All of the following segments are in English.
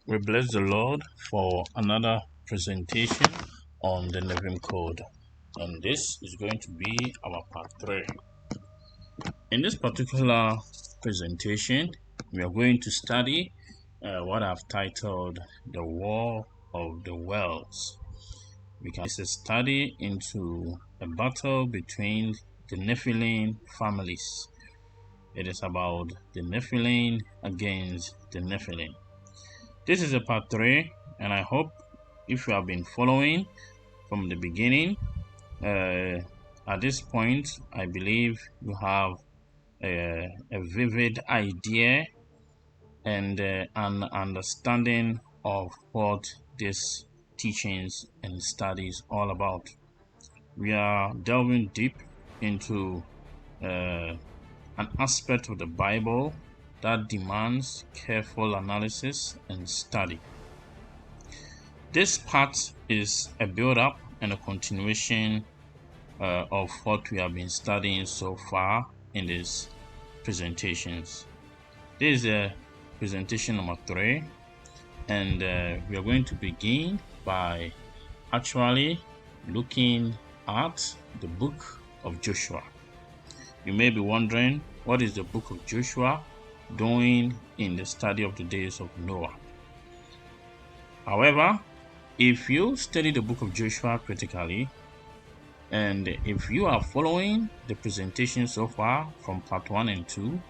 We bless the Lord for another presentation on the NEVIIM code, and this is going to be our part 3. In this particular presentation, we are going to study what I've titled the War of the Worlds. It's a study into a battle between the Nephilim families. It is about the Nephilim against the Nephilim. This is a part 3, and I hope if you have been following from the beginning, at this point, I believe you have a vivid idea and an understanding of what these teachings and studies all about. We are delving deep into an aspect of the Bible that demands careful analysis and study. This part is a build-up and a continuation of what we have been studying so far in these presentations. This is a presentation number 3, and we are going to begin by actually looking at the book of Joshua. You may be wondering, what is the book of Joshua doing in the study of the days of Noah? However, if you study the book of Joshua critically, and if you are following the presentation so far from part 1 and 2,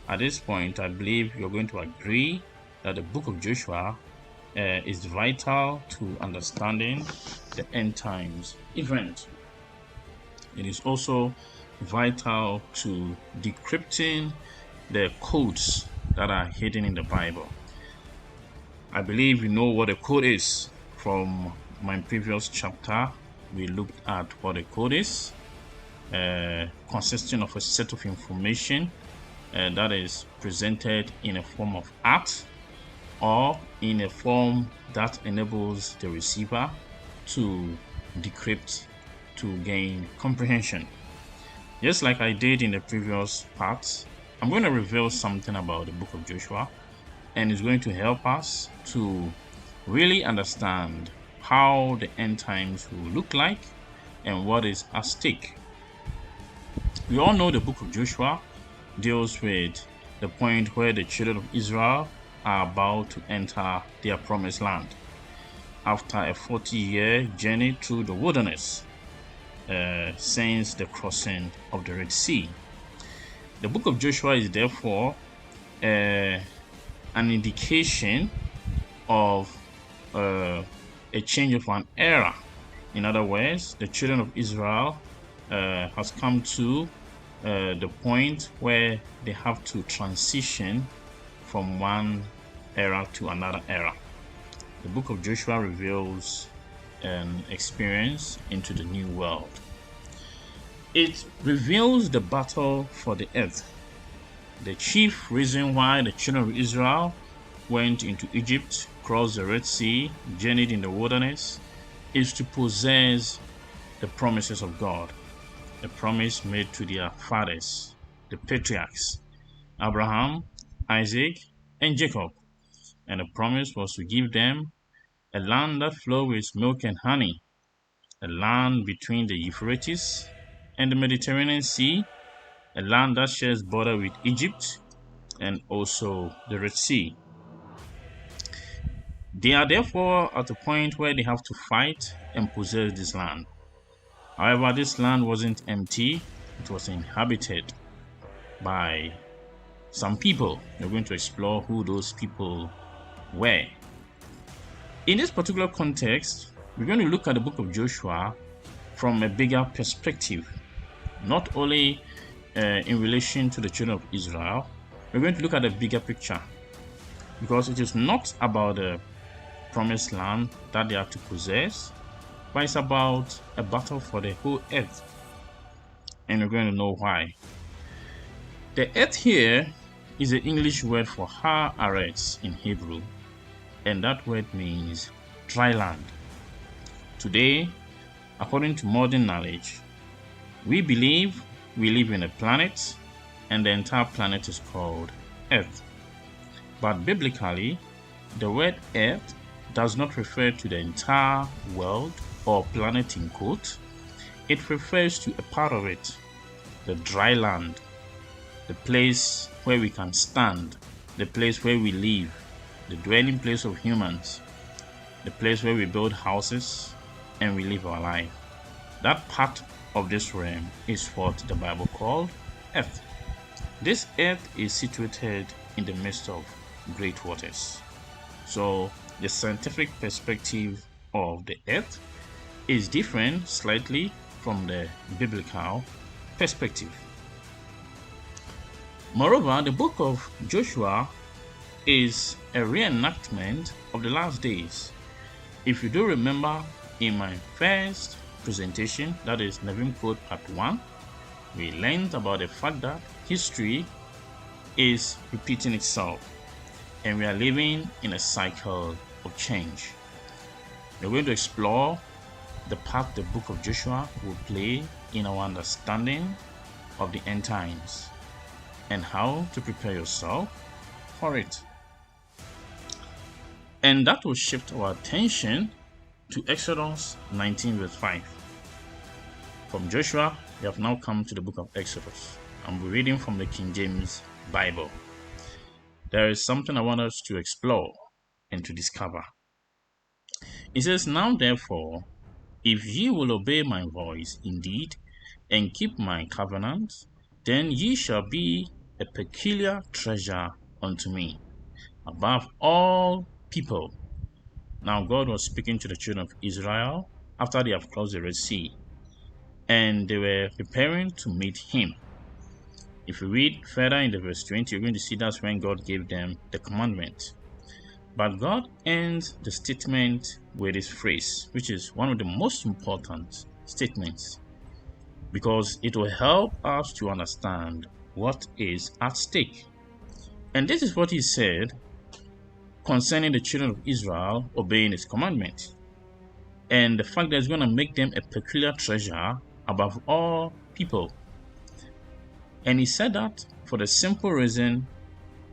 at this point, I believe you're going to agree that the book of Joshua is vital to understanding the end times event. It is also vital to decrypting the codes that are hidden in the Bible. I believe you know what a code is. From my previous chapter, we looked at what a code is, consisting of a set of information that is presented in a form of art or in a form that enables the receiver to decrypt to gain comprehension. Just like I did in the previous parts, I'm going to reveal something about the book of Joshua, and it's going to help us to really understand how the end times will look like and what is at stake. We all know the book of Joshua deals with the point where the children of Israel are about to enter their promised land after a 40-year journey through the wilderness since the crossing of the Red Sea. The book of Joshua is therefore an indication of a change of an era. In other words, the children of Israel has come to the point where they have to transition from one era to another era. The book of Joshua reveals an experience into the new world. It reveals the battle for the earth. The chief reason why the children of Israel went into Egypt, crossed the Red Sea, journeyed in the wilderness, is to possess the promises of God. The promise made to their fathers, the patriarchs, Abraham, Isaac, and Jacob. And the promise was to give them a land that flowed with milk and honey, a land between the Euphrates and the Mediterranean Sea, a land that shares border with Egypt and also the Red Sea. They are therefore at a point where they have to fight and possess this land. However, this land wasn't empty, it was inhabited by some people. We're going to explore who those people were. In this particular context, we're going to look at the book of Joshua from a bigger perspective, not only in relation to the children of Israel. We're going to look at the bigger picture, because it is not about the promised land that they are to possess, but it's about a battle for the whole earth. And we're going to know why. The earth here is the English word for haaretz in Hebrew, and that word means dry land. Today, according to modern knowledge, we believe we live in a planet, and the entire planet is called Earth. But biblically, the word earth does not refer to the entire world or planet in quote. It refers to a part of it, the dry land, the place where we can stand, the place where we live, the dwelling place of humans, the place where we build houses and we live our life. That part of this realm is what the Bible called earth. This earth is situated in the midst of great waters. So the scientific perspective of the earth is different slightly from the biblical perspective. Moreover, the book of Joshua is a reenactment of the last days. If you do remember, in my first presentation, that is NEVIIM Code Part 1, we learned about the fact that history is repeating itself and we are living in a cycle of change. We're going to explore the part the book of Joshua will play in our understanding of the end times and how to prepare yourself for it. And that will shift our attention to Exodus 19 verse 5. From Joshua, we have now come to the book of Exodus. I'm reading from the King James Bible. There is something I want us to explore and to discover. It says, "Now therefore, if ye will obey my voice indeed, and keep my covenant, then ye shall be a peculiar treasure unto me, above all people." Now God was speaking to the children of Israel after they have crossed the Red Sea, and they were preparing to meet him. If you read further in the verse 20, you're going to see that's when God gave them the commandment. But God ends the statement with this phrase, which is one of the most important statements, because it will help us to understand what is at stake. And this is what he said concerning the children of Israel obeying his commandment, and the fact that it's going to make them a peculiar treasure above all people. And he said that for the simple reason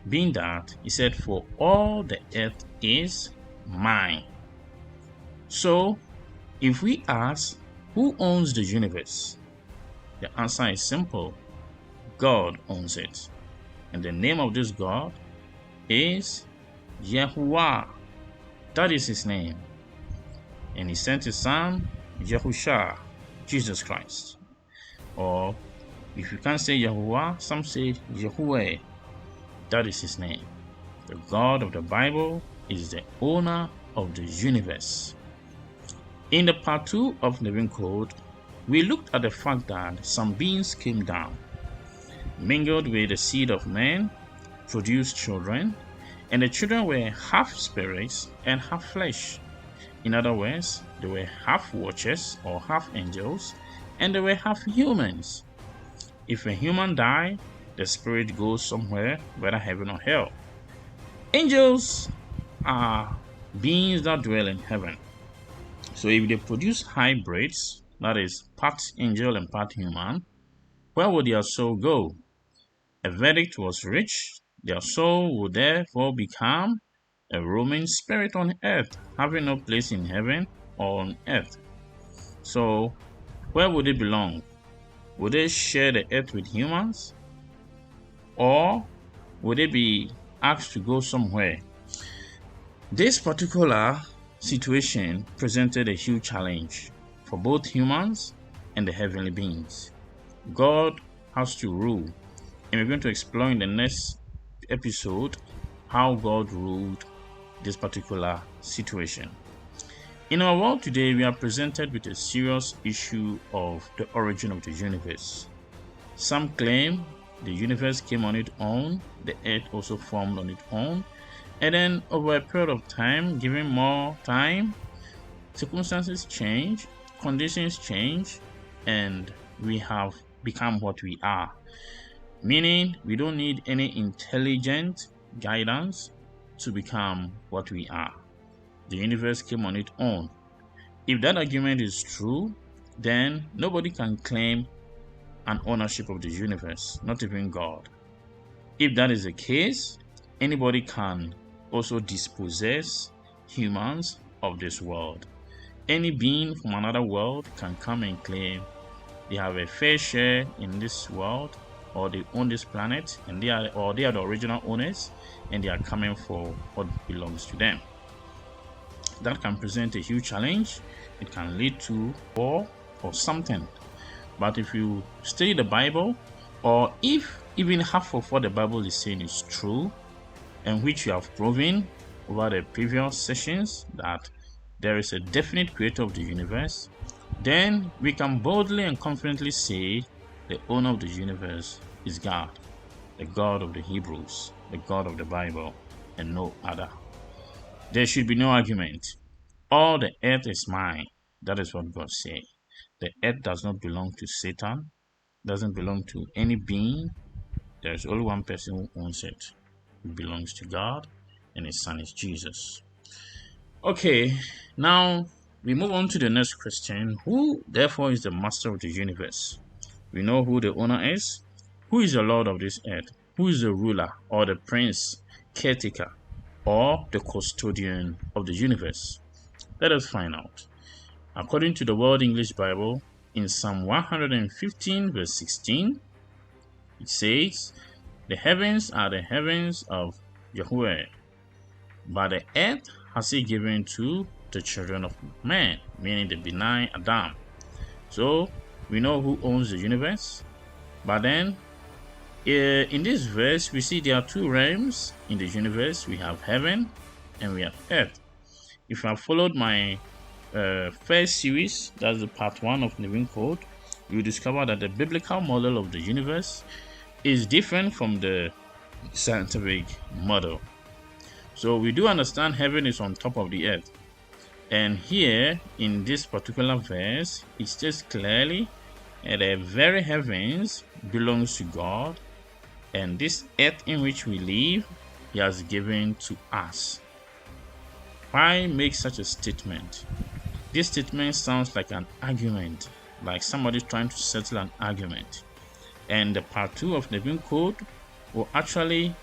being that he said, "For all the earth is mine." So if we ask, who owns the universe? The answer is simple. God owns it. And the name of this God is Yahuwah. That is his name. And he sent his son, Yahusha, Jesus Christ. Or if you can't say Yahuwah, some say Yahuwah. That is his name. The God of the Bible is the owner of the universe. In the part 2 of NEVIIM Code, we looked at the fact that some beings came down, mingled with the seed of men, produced children, and the children were half spirits and half flesh. In other words, they were half watchers or half angels, and they were half humans. If a human dies, the spirit goes somewhere, whether heaven or hell. Angels are beings that dwell in heaven. So if they produce hybrids, that is part angel and part human, where would their soul go? A verdict was reached. Their soul would therefore become a roaming spirit on earth, having no place in heaven or on earth. So where would it belong? Would they share the earth with humans? Or would they be asked to go somewhere? This particular situation presented a huge challenge for both humans and the heavenly beings. God has to rule, and we're going to explore in the next episode how God ruled this particular situation. In our world today, we are presented with a serious issue of the origin of the universe. Some claim the universe came on its own, the earth also formed on its own, and then over a period of time, given more time, circumstances change, conditions change, and we have become what we are. Meaning, we don't need any intelligent guidance to become what we are. The universe came on its own. If that argument is true, then nobody can claim an ownership of the universe, not even God. If that is the case, anybody can also dispossess humans of this world. Any being from another world can come and claim they have a fair share in this world, or they own this planet, and they are the original owners, and they are coming for what belongs to them. That can present a huge challenge. It can lead to war or something. But if you study the Bible, or if even half of what the Bible is saying is true, and which you have proven over the previous sessions that there is a definite creator of the universe, then we can boldly and confidently say the owner of the universe is God, the God of the Hebrews, the God of the Bible, and no other. There should be no argument. All the earth is mine. That is what God said. The earth does not belong to Satan, doesn't belong to any being. There is only one person who owns it. It belongs to God, and his son is Jesus. Okay, now we move on to the next question. Who, therefore, is the master of the universe? We know who the owner is. Who is the Lord of this earth? Who is the ruler, or the prince, caretaker, or the custodian of the universe? Let us find out. According to the World English Bible, in Psalm 115, verse 16, it says, "The heavens are the heavens of Yahweh, but the earth has he given to the children of men," meaning the benign Adam. So we know who owns the universe. But then in this verse, we see there are two realms in the universe. We have heaven and we have earth. If you have followed my first series, that's the part 1 of NEVIIM Code, you will discover that the biblical model of the universe is different from the scientific model. So we do understand heaven is on top of the earth. And here in this particular verse, it states clearly that the very heavens belongs to God, and this earth in which we live, he has given to us. Why make such a statement? This statement sounds like an argument, like somebody trying to settle an argument. And the part 2 of NEVIIM Code will actually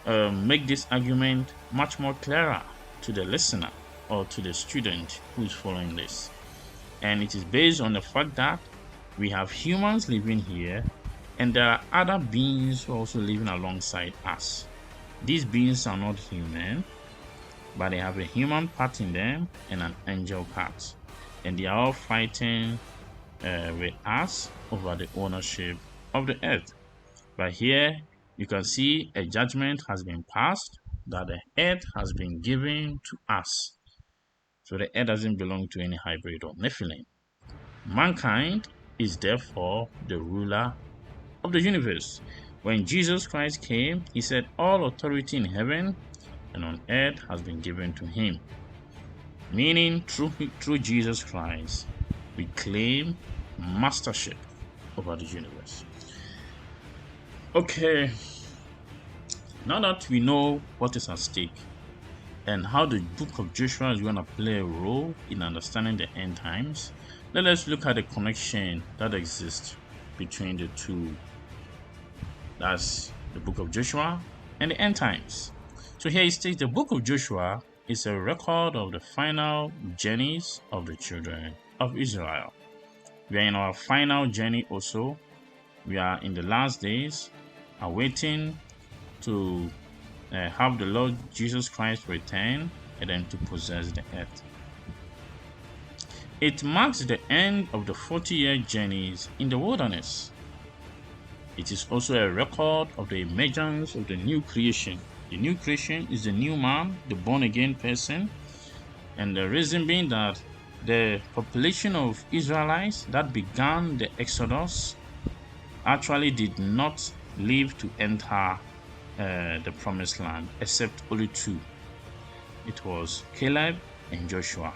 make this argument much more clearer to the listener or to the student who is following this. And it is based on the fact that we have humans living here, and there are other beings who are also living alongside us. These beings are not human, but they have a human part in them and an angel part. And they are all fighting with us over the ownership of the earth. But here you can see a judgment has been passed that the earth has been given to us. So the earth doesn't belong to any hybrid or Nephilim. Mankind is therefore the ruler of the universe. When Jesus Christ came, he said, "All authority in heaven and on earth has been given to him." Meaning, through Jesus Christ, we claim mastership over the universe. Okay, now that we know what is at stake and how the book of Joshua is going to play a role in understanding the end times, let us look at the connection that exists between the two. That's the book of Joshua and the end times. So here it states the book of Joshua is a record of the final journeys of the children of Israel. We are in our final journey also. We are in the last days, awaiting to have the Lord Jesus Christ return and then to possess the earth. It marks the end of the 40-year journeys in the wilderness. It is also a record of the emergence of the new creation. The new creation is the new man, the born-again person, and the reason being that the population of Israelites that began the Exodus actually did not live to enter the promised land, except only two. It was Caleb and Joshua.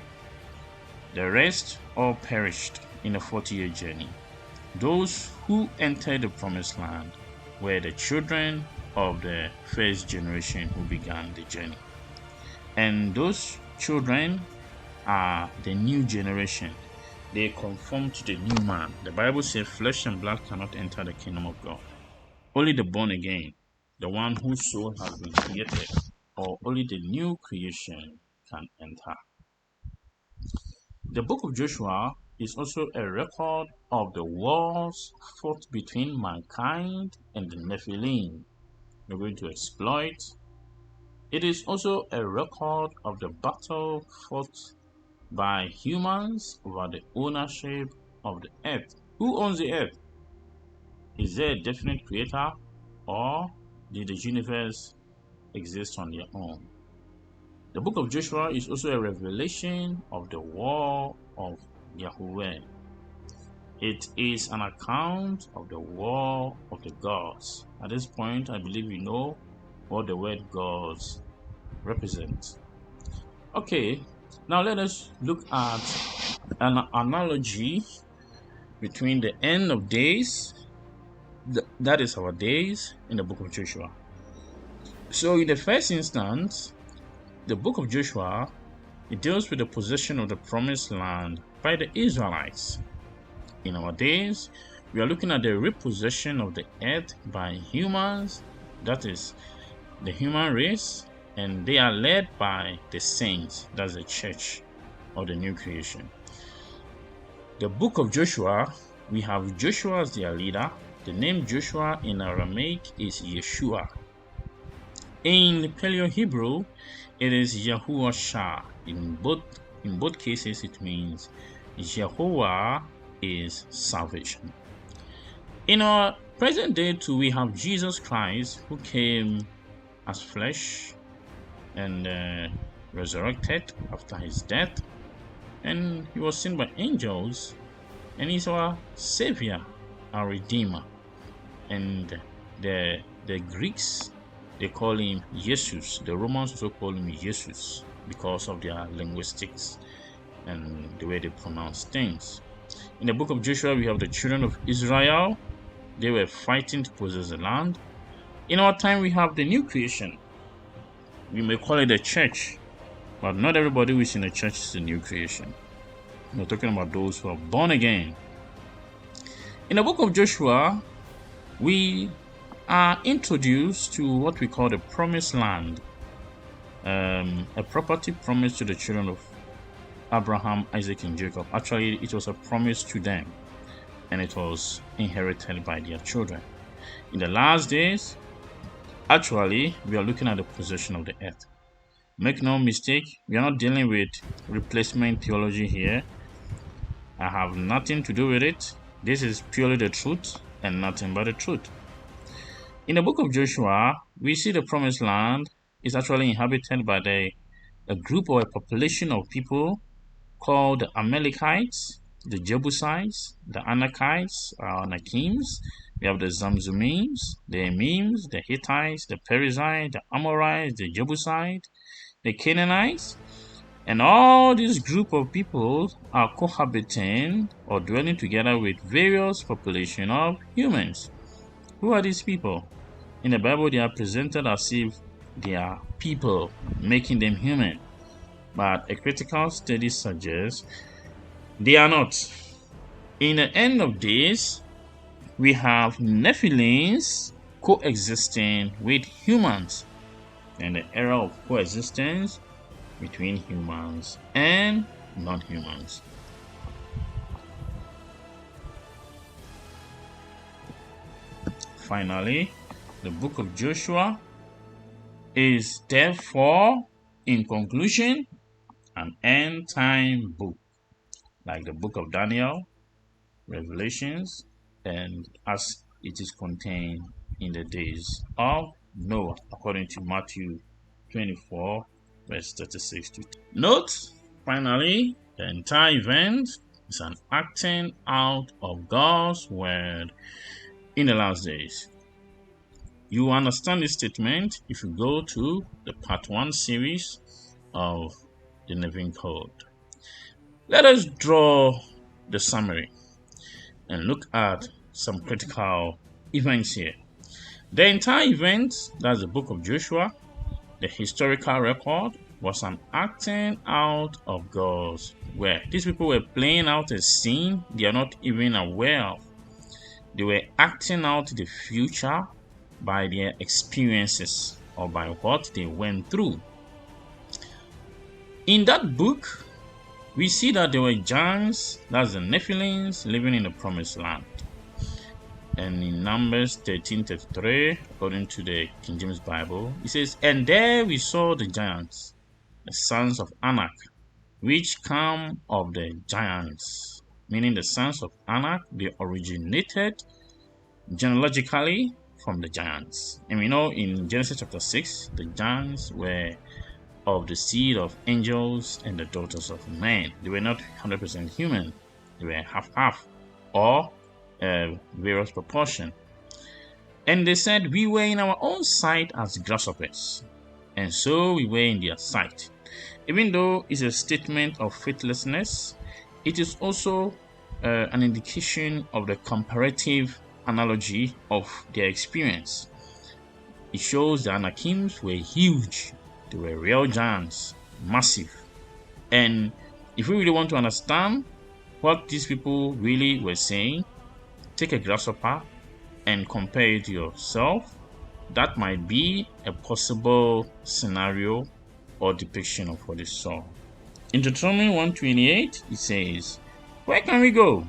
The rest all perished in a 40-year journey. Those who entered the promised land were the children of the first generation who began the journey. And those children are the new generation. They conform to the new man. The Bible says flesh and blood cannot enter the kingdom of God. Only the born again, the one whose soul has been created, or only the new creation can enter. The book of Joshua is also a record of the wars fought between mankind and the Nephilim. We're going to exploit. It is also a record of the battle fought by humans over the ownership of the earth. Who owns the earth? Is there a definite creator, or did the universe exist on their own? The book of Joshua is also a revelation of the war of Yahweh. It is an account of the war of the gods. At this point, I believe you know what the word gods represents. Okay, now let us look at an analogy between the end of days, that is our days, in the book of Joshua. So in the first instance, the book of Joshua, it deals with the possession of the promised land by the Israelites. In our days, we are looking at the repossession of the earth by humans, that is, the human race, and they are led by the saints, that's the church or the new creation. The book of Joshua, we have Joshua as their leader. The name Joshua in Aramaic is Yeshua. In Paleo-Hebrew, it is Yahushua. In both cases, it means Jehovah is salvation. In our present day too, we have Jesus Christ, who came as flesh and resurrected after his death, and he was seen by angels, and he's our savior, our redeemer. And the Greeks, they call him Jesus. The Romans also call him Jesus because of their linguistics and the way they pronounce things. In the book of Joshua, we have the children of Israel. They were fighting to possess the land. In our time, we have the new creation. We may call it the church, but not everybody who is in the church is the new creation. We're talking about those who are born again. In the book of Joshua, we are introduced to what we call the promised land, a property promised to the children of Abraham, Isaac, and Jacob. Actually, it was a promise to them, and it was inherited by their children. In the last days, actually, we are looking at the possession of the earth. Make no mistake, we are not dealing with replacement theology here. I have nothing to do with it. This is purely the truth and nothing but the truth. In the book of Joshua, we see the promised land is actually inhabited by a group or a population of people called the Amalekites, the Jebusites, the Anakites, Anakims. We have the Zamzumims, the Emims, the Hittites, the Perizzites, the Amorites, the Jebusites, the Canaanites. And all this group of people are cohabiting or dwelling together with various population of humans. Who are these people? In the Bible, they are presented as if they are people, making them human. But a critical study suggests they are not. In the end of days, we have Nephilims coexisting with humans. And the era of coexistence between humans and non-humans. Finally, the book of Joshua is therefore, in conclusion, an end-time book, like the book of Daniel, Revelations, and as it is contained in the days of Noah, according to Matthew 24, verse 36 to 10. Note, finally, the entire event is an acting out of God's word in the last days. You understand this statement if you go to the part 1 series of the NEVIIM Code. Let us draw the summary and look at some critical events here. The entire event, that's the book of Joshua, the historical record, was an acting out of God's word. These people were playing out a scene they are not even aware of. They were acting out the future by their experiences. or by what they went through. In that book, we see that there were giants, that's the Nephilims, living in the promised land. And in Numbers 13:33, according to the King James Bible, it says, "And there we saw the giants, the sons of Anak, which come of the giants," meaning the sons of Anak, they originated genealogically from the giants. And we know in Genesis chapter 6, the giants were of the seed of angels and the daughters of men. They were not 100% human. They were half-half, or various proportion. And they said, "We were in our own sight as grasshoppers, and so we were in their sight." Even though it's a statement of faithlessness, it is also an indication of the comparative analogy of their experience. It shows the Anakims were huge. They were real giants, massive. And if we really want to understand what these people really were saying, take a grasshopper and compare it to yourself. That might be a possible scenario or depiction of what they saw. In Deuteronomy 1:28, it says, "Where can we go?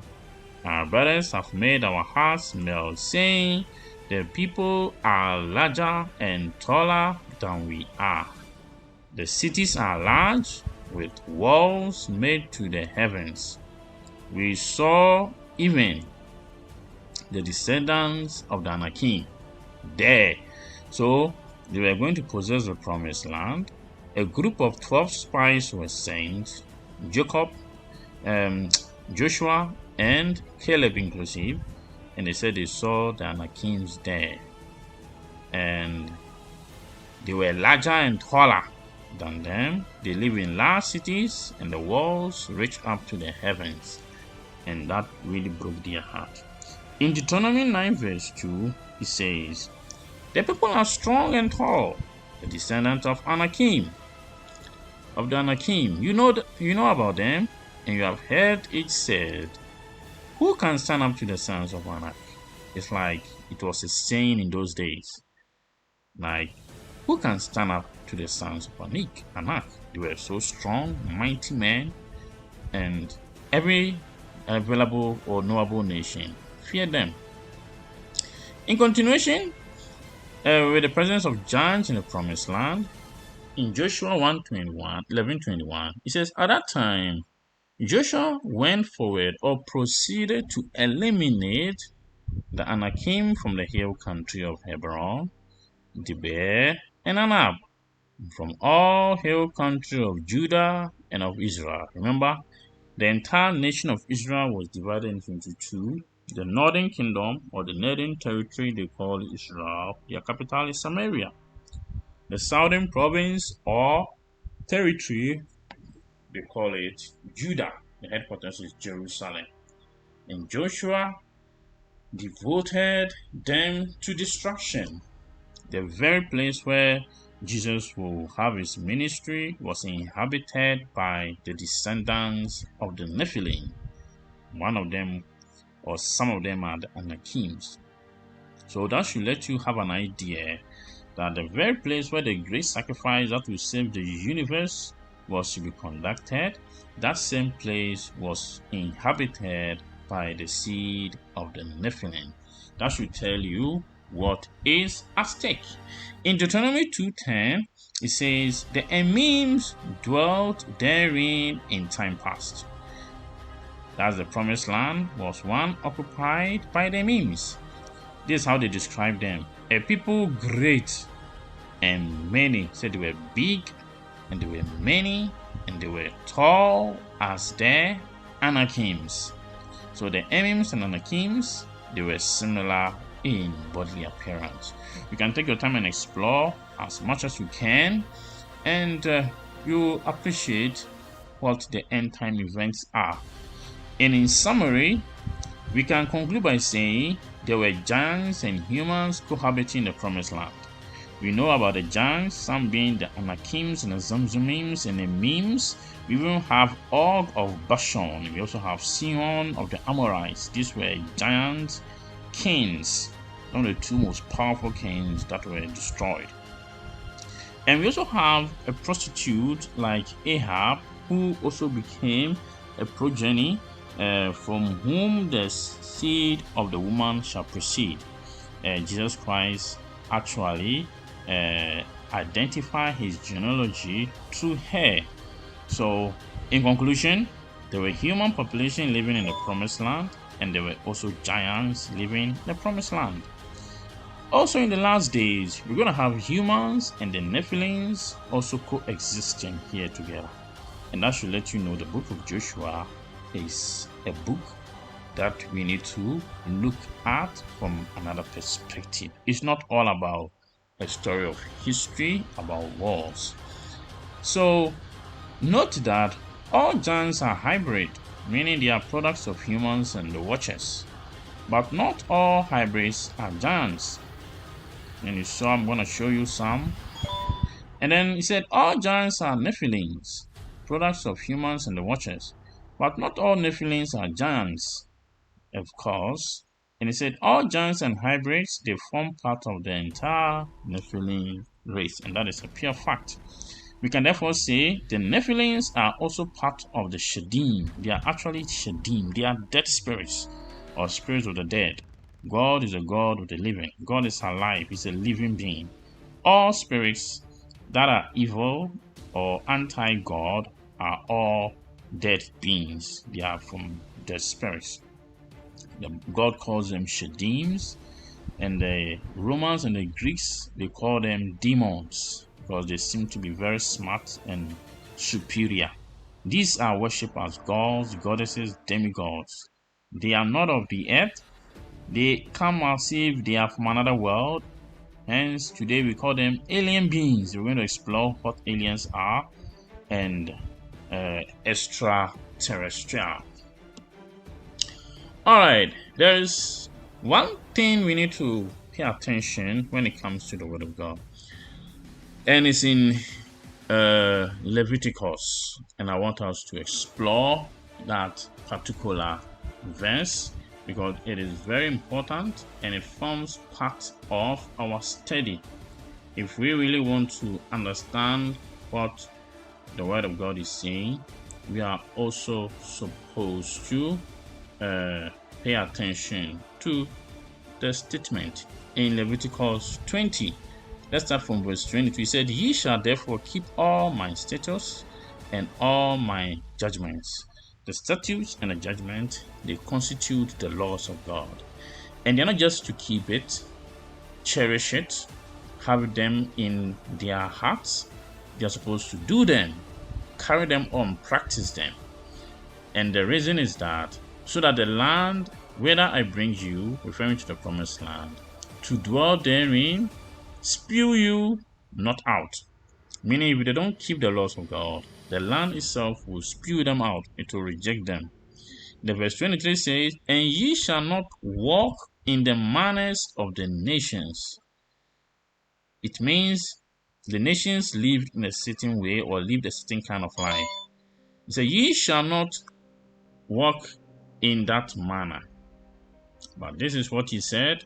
Our brothers have made our hearts melt, saying, the people are larger and taller than we are. The cities are large, with walls made to the heavens. We saw even the descendants of the Anakim there." So they were going to possess the promised land. A group of 12 spies were sent, Jacob, Joshua, and Caleb inclusive, and they said they saw the Anakims there. And they were larger and taller than them. They live in large cities, and the walls reach up to the heavens. And that really broke their heart. In Deuteronomy 9:2, it says, "The people are strong and tall, the descendants of Anakim. Of the Anakim, you know about them, and you have heard it said, who can stand up to the sons of Anak?" It's like it was a saying in those days. Like, who can stand up to the sons of Anak? They were so strong, mighty men, and every available or knowable nation feared them. In continuation, with the presence of giants in the promised land, in Joshua 11:21, it says, "At that time, Joshua went forward or proceeded to eliminate the Anakim from the hill country of Hebron, Debir, and Anab, from all hill country of Judah and of Israel." Remember, the entire nation of Israel was divided into two. The northern kingdom, or the northern territory, they call Israel. Their capital is Samaria. The southern province or territory, they call it Judah. The headquarters is Jerusalem. And Joshua devoted them to destruction. The very place where Jesus will have his ministry was inhabited by the descendants of the Nephilim. One of them, or some of them, are the Anakims. So that should let you have an idea that the very place where the great sacrifice that will save the universe was to be conducted, that same place was inhabited by the seed of the Nephilim. That should tell you what is at stake. In Deuteronomy 2:10, it says, "The Emims dwelt therein in time past." That's the promised land was one occupied by the Emims. This is how they describe them: a people great and many. So they were big, and they were many, and they were tall as the Anakims. So the Emims and Anakims, they were similar in bodily appearance. You can take your time and explore as much as you can, and you appreciate what the end time events are. And in summary, we can conclude by saying there were giants and humans cohabiting the promised land. We know about the giants, some being the Anakims and the Zamzumims and the Mims. We even have Og of Bashan. We also have Sihon of the Amorites. These were giant kings, one of the two most powerful kings that were destroyed. And we also have a prostitute like Ahab, who also became a progeny from whom the seed of the woman shall proceed. Jesus Christ actually identified his genealogy through her. So, in conclusion, there were human population living in the promised land, and there were also giants living in the promised land. Also, in the last days, we're going to have humans and the Nephilims also coexisting here together. And that should let you know the book of Joshua is a book that we need to look at from another perspective. It's not all about a story of history about wars. So, note that all giants are hybrid, meaning they are products of humans and the Watchers. But not all hybrids are giants. And you saw, I'm going to show you some. And then he said, all giants are Nephilims, products of humans and the Watchers. But not all Nephilims are giants, of course. And he said, all giants and hybrids, they form part of the entire Nephilim race. And that is a pure fact. We can therefore say the Nephilims are also part of the Shadim. They are actually Shadim. They are dead spirits or spirits of the dead. God is a God of the living. God is alive. He's a living being. All spirits that are evil or anti-God are all dead beings. They are from dead spirits. God calls them Shadims, and the Romans and the Greeks, they call them demons because they seem to be very smart and superior. These are worshipped as gods, goddesses, demigods. They are not of the earth. They come as if they are from another world. Hence, today we call them alien beings. We're going to explore what aliens are and extraterrestrial. Alright, there's one thing we need to pay attention when it comes to the Word of God. And it's in Leviticus. And I want us to explore that particular verse because it is very important and it forms part of our study. If we really want to understand what the Word of God is saying, we are also supposed to pay attention to the statement in Leviticus 20. Let's start from verse 22. He said, ye shall therefore keep all my statutes and all my judgments. The statutes and the judgment, they constitute the laws of God. And they're not just to keep it, cherish it, have them in their hearts. They're supposed to do them, carry them on, practice them. And the reason is that so that the land, whether I bring you, referring to the promised land, to dwell therein, spew you not out. Meaning, if they don't keep the laws of God, the land itself will spew them out. It will reject them. The verse 23 says, and ye shall not walk in the manners of the nations. It means the nations lived in a certain way or lived a certain kind of life. It says, ye shall not walk in that manner. But this is what he said.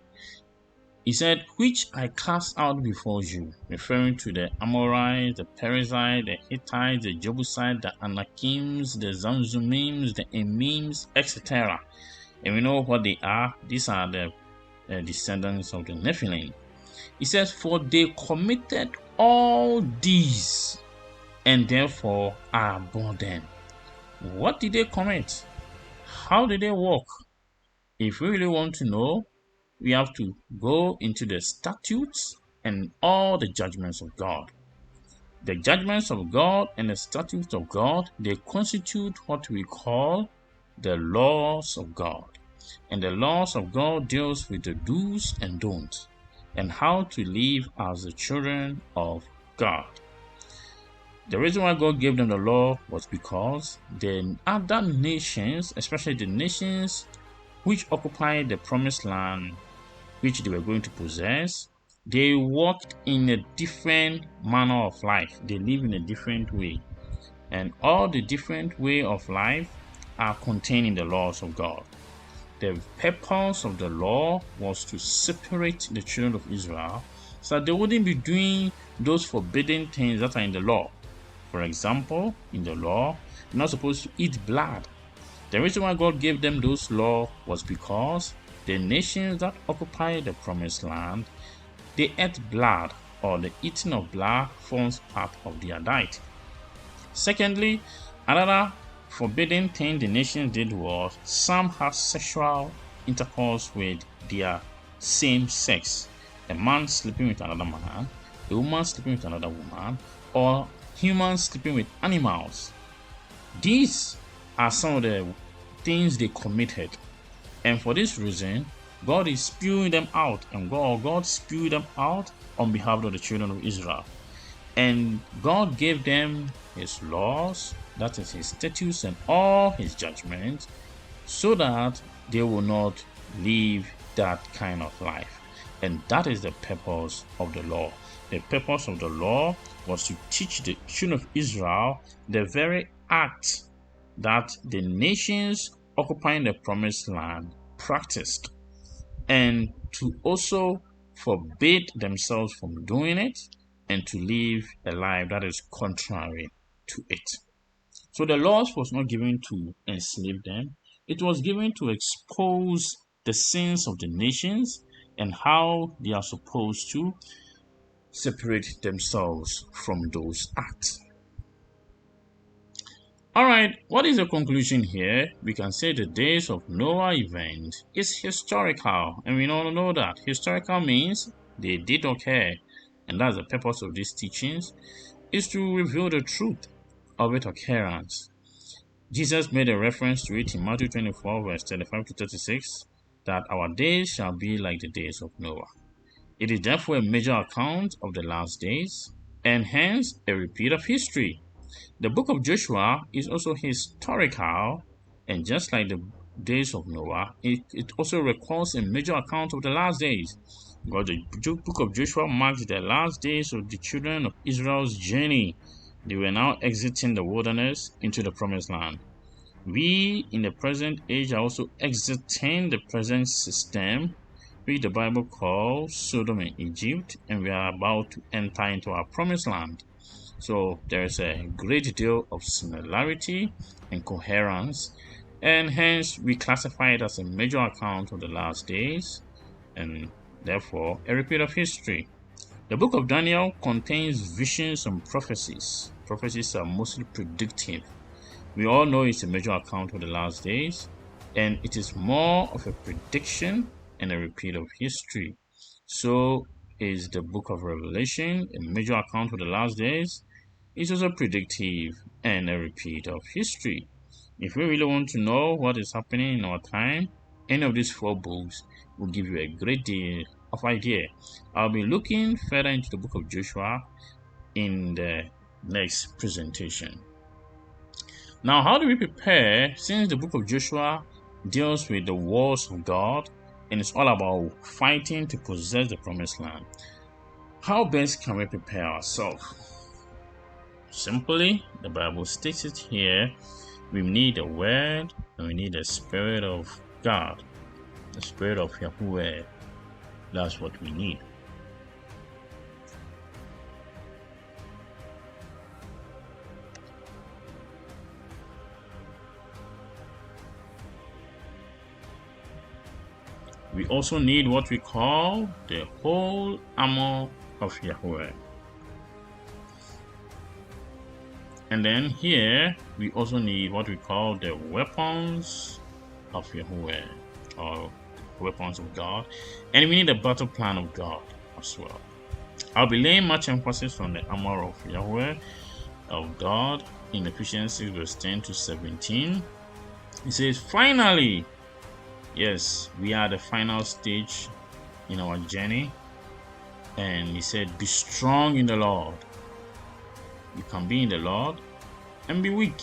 He said, which I cast out before you, referring to the Amorites, the Perizzites, the Hittites, the Jebusites, the Anakims, the Zamzumims, the Emims, etc. And we know what they are. These are the descendants of the Nephilim. He says, for they committed all these, and therefore I abhor them. What did they commit? How did they walk? If we really want to know, we have to go into the statutes and all the judgments of God. The judgments of God and the statutes of God, they constitute what we call the laws of God. And the laws of God deals with the do's and don'ts and how to live as the children of God. The reason why God gave them the law was because the other nations, especially the nations which occupied the promised land, which they were going to possess, they walked in a different manner of life. They live in a different way. And all the different way of life are contained in the laws of God. The purpose of the law was to separate the children of Israel so they wouldn't be doing those forbidden things that are in the law. For example, in the law, you're not supposed to eat blood. The reason why God gave them those laws was because the nations that occupy the promised land, they ate blood, or the eating of blood forms part of their diet. Secondly, another forbidden thing the nations did was some had sexual intercourse with their same sex. A man sleeping with another man, a woman sleeping with another woman, or humans sleeping with animals. These are some of the things they committed. And for this reason, God is spewing them out, and God spewed them out on behalf of the children of Israel. And God gave them his laws, that is his statutes and all his judgments, so that they will not live that kind of life. And that is the purpose of the law. The purpose of the law was to teach the children of Israel the very act that the nations occupying the promised land practiced, and to also forbid themselves from doing it, and to live a life that is contrary to it. So the laws was not given to enslave them, it was given to expose the sins of the nations and how they are supposed to separate themselves from those acts. Alright, what is the conclusion here? We can say the days of Noah event is historical, and we all know that. Historical means they did occur, and that's the purpose of these teachings, is to reveal the truth of its occurrence. Jesus made a reference to it in Matthew 24, verse 35 to 36, that our days shall be like the days of Noah. It is therefore a major account of the last days, and hence a repeat of history. The book of Joshua is also historical, and just like the days of Noah, it also records a major account of the last days. Because the book of Joshua marks the last days of the children of Israel's journey. They were now exiting the wilderness into the promised land. We in the present age are also exiting the present system, which the Bible calls Sodom and Egypt, and we are about to enter into our promised land. So there is a great deal of similarity and coherence, and hence we classify it as a major account of the last days, and therefore a repeat of history. The book of Daniel contains visions and prophecies. Prophecies are mostly predictive. We all know it's a major account of the last days, and it is more of a prediction and a repeat of history. So is the book of Revelation a major account of the last days. It's also predictive and a repeat of history. If we really want to know what is happening in our time, any of these four books will give you a great deal of idea. I'll be looking further into the book of Joshua in the next presentation. Now, how do we prepare, since the book of Joshua deals with the wars of God and it's all about fighting to possess the promised land? How best can we prepare ourselves? Simply, the Bible states it here, we need the word and we need the Spirit of God, the Spirit of Yahweh. That's what we need. We also need what we call the whole armor of Yahweh. And then here, we also need what we call the weapons of Yahweh, or weapons of God. And we need the battle plan of God as well. I'll be laying much emphasis on the armor of Yahweh, of God, in Ephesians 6 verse 10 to 17. It says, finally, yes, we are at the final stage in our journey. And he said, be strong in the Lord. You can be in the Lord and be weak.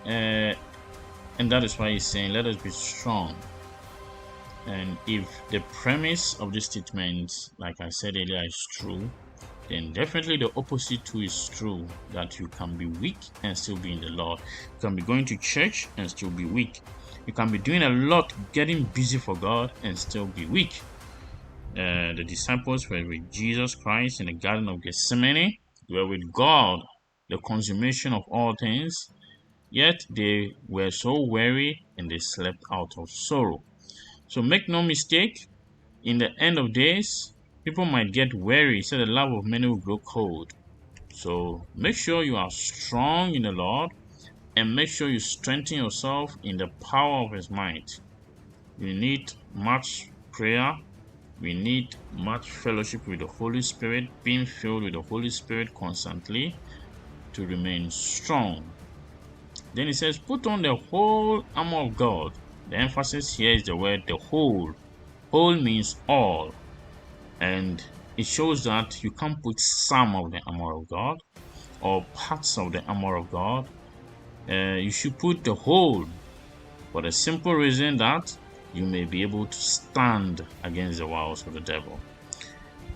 And that is why he's saying, let us be strong. And if the premise of this statement, like I said earlier, is true, then definitely the opposite too is true, that you can be weak and still be in the Lord. You can be going to church and still be weak. You can be doing a lot, getting busy for God and still be weak. The disciples were with Jesus Christ in the Garden of Gethsemane. They were with God, the consummation of all things. Yet they were so weary and they slept out of sorrow. So make no mistake, in the end of days, people might get weary, so the love of many will grow cold. So make sure you are strong in the Lord and make sure you strengthen yourself in the power of His might. We need much prayer. We need much fellowship with the Holy Spirit, being filled with the Holy Spirit constantly to remain strong. Then it says, put on the whole armor of God. The emphasis here is the word the whole. Whole means all. And it shows that you can't put some of the armor of God or parts of the armor of God. You should put the whole for the simple reason that you may be able to stand against the wiles of the devil.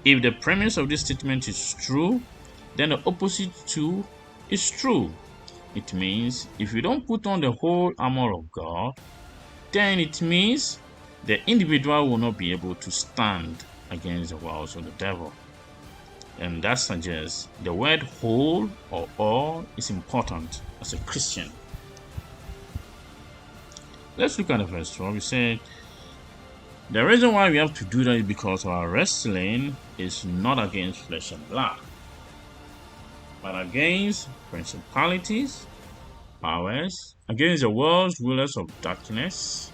If the premise of this statement is true, then the opposite too is true. It means if you don't put on the whole armor of God, then it means the individual will not be able to stand against the wiles of the devil. And that suggests the word whole or all is important as a Christian. Let's look at the verse 12. We said, the reason why we have to do that is because our wrestling is not against flesh and blood, but against principalities, powers, against the world's rulers of darkness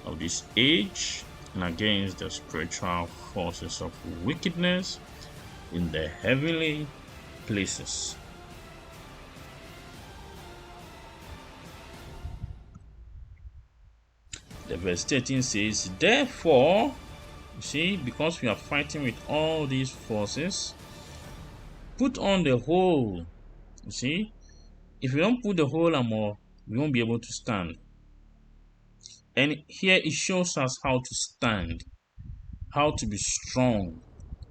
of this age, and against the spiritual forces of wickedness in the heavenly places. The verse 13 says, therefore, you see, because we are fighting with all these forces, put on the whole. You see, if you don't put the whole armor, you won't be able to stand. And here it shows us how to stand, how to be strong.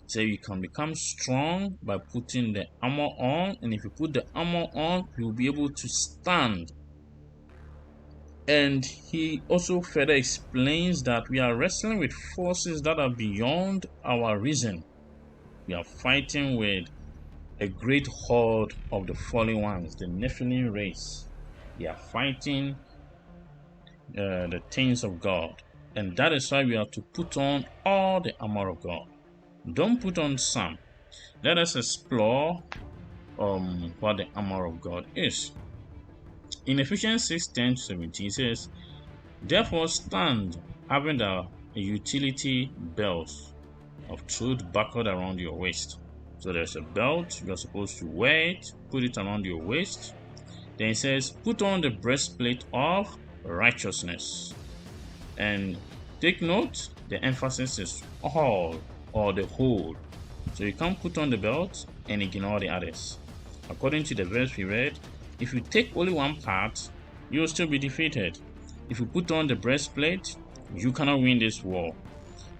So you can become strong by putting the armor on, and if you put the armor on, you'll be able to stand. And he also further explains that we are wrestling with forces that are beyond our reason. We are fighting with a great horde of the fallen ones, the Nephilim race. We are fighting the things of God. And that is why we have to put on all the armor of God. Don't put on some. Let us explore what the armor of God is. In Ephesians 6:10-17 it says, therefore stand, having a utility belt of truth buckled around your waist. So there's a belt, you're supposed to wear it, put it around your waist. Then it says, put on the breastplate of righteousness. And take note, the emphasis is all or the whole. So you can't put on the belt and ignore the others. According to the verse we read, if you take only one part, you will still be defeated. If you put on the breastplate, you cannot win this war.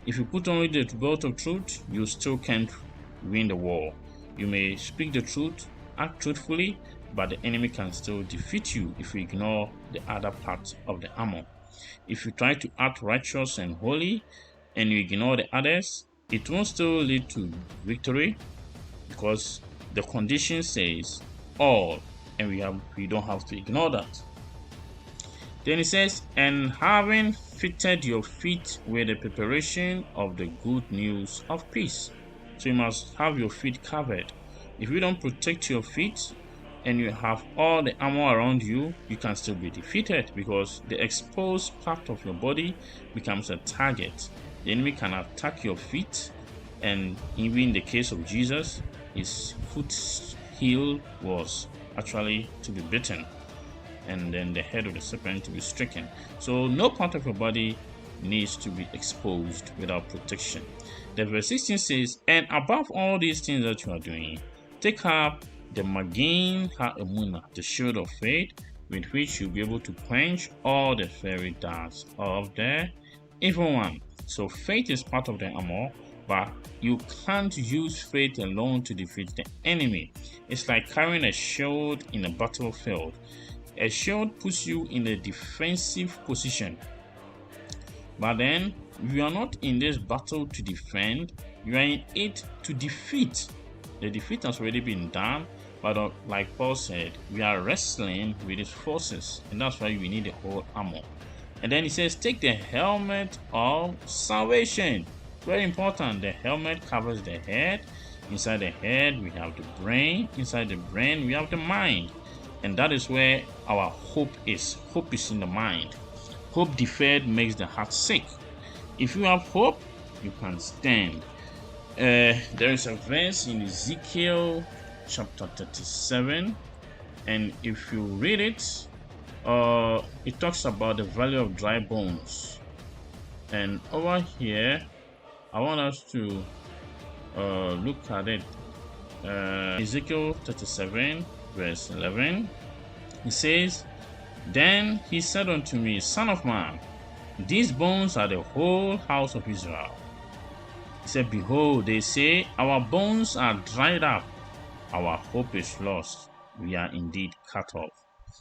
If you put on the belt of truth, you still can't win the war. You may speak the truth, act truthfully, but the enemy can still defeat you if you ignore the other parts of the armor. If you try to act righteous and holy and you ignore the others, it won't still lead to victory because the condition says all, and we don't have to ignore that. Then it says, and having fitted your feet with the preparation of the good news of peace. So you must have your feet covered. If you don't protect your feet and you have all the armor around you, you can still be defeated because the exposed part of your body becomes a target. The enemy can attack your feet, and even in the case of Jesus, his foot heel was actually to be bitten, and then the head of the serpent to be stricken. So no part of your body needs to be exposed without protection. The verse 16 says, and above all these things that you are doing, take up the Magin Ha-Emunah, the shield of faith, with which you'll be able to quench all the fiery darts of the evil one. So faith is part of the armor, but you can't use faith alone to defeat the enemy. It's like carrying a shield in a battlefield. A shield puts you in a defensive position. But then you are not in this battle to defend, you are in it to defeat. The defeat has already been done, but like Paul said, we are wrestling with his forces, and that's why we need the whole armor. And then he says, take the helmet of salvation. Very important. The helmet covers the head. Inside the head, we have the brain. Inside the brain, we have the mind. And that is where our hope is. Hope is in the mind. Hope deferred makes the heart sick. If you have hope, you can stand. There is a verse in Ezekiel chapter 37, and if you read it, it talks about the valley of dry bones. And over here, I want us to look at it. Ezekiel 37, verse 11. It says, then he said unto me, Son of man, these bones are the whole house of Israel. He said, behold, they say, our bones are dried up, our hope is lost, we are indeed cut off.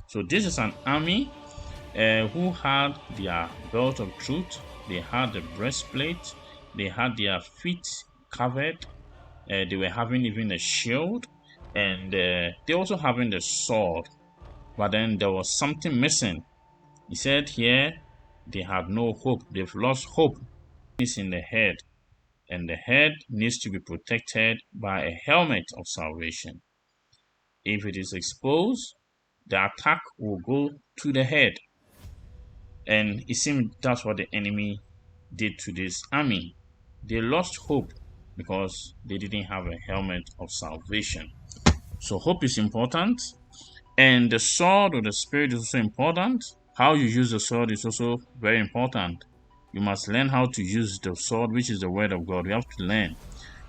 So this is an army who had their belt of truth, they had the breastplate, they had their feet covered, they were having even a shield, and they also having the sword. But then there was something missing. He said here, they have no hope. They've lost hope. It's in the head. And the head needs to be protected by a helmet of salvation. If it is exposed, the attack will go to the head. And it seems that's what the enemy did to this army. They lost hope because they didn't have a helmet of salvation. So hope is important. And the sword of the Spirit is also important. How you use the sword is also very important. You must learn how to use the sword, which is the word of God. You have to learn.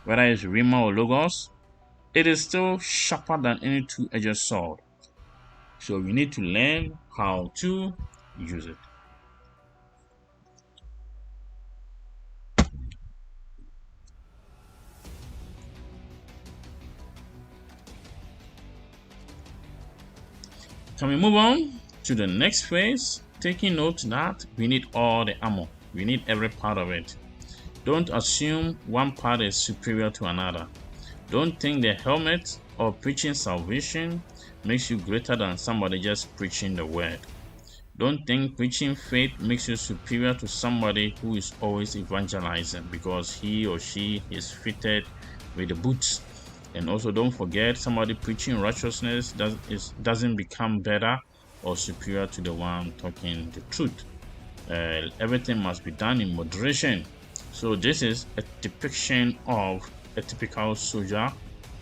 Whether it's Rhema or Logos, it is still sharper than any two-edged sword. So we need to learn how to use it. Can we move on to the next phase? Taking note that we need all the armor. We need every part of it. Don't assume one part is superior to another. Don't think the helmet or preaching salvation makes you greater than somebody just preaching the word. Don't think preaching faith makes you superior to somebody who is always evangelizing because he or she is fitted with the boots. And also don't forget, somebody preaching righteousness doesn't become better or superior to the one talking the truth. Everything must be done in moderation. So this is a depiction of a typical soldier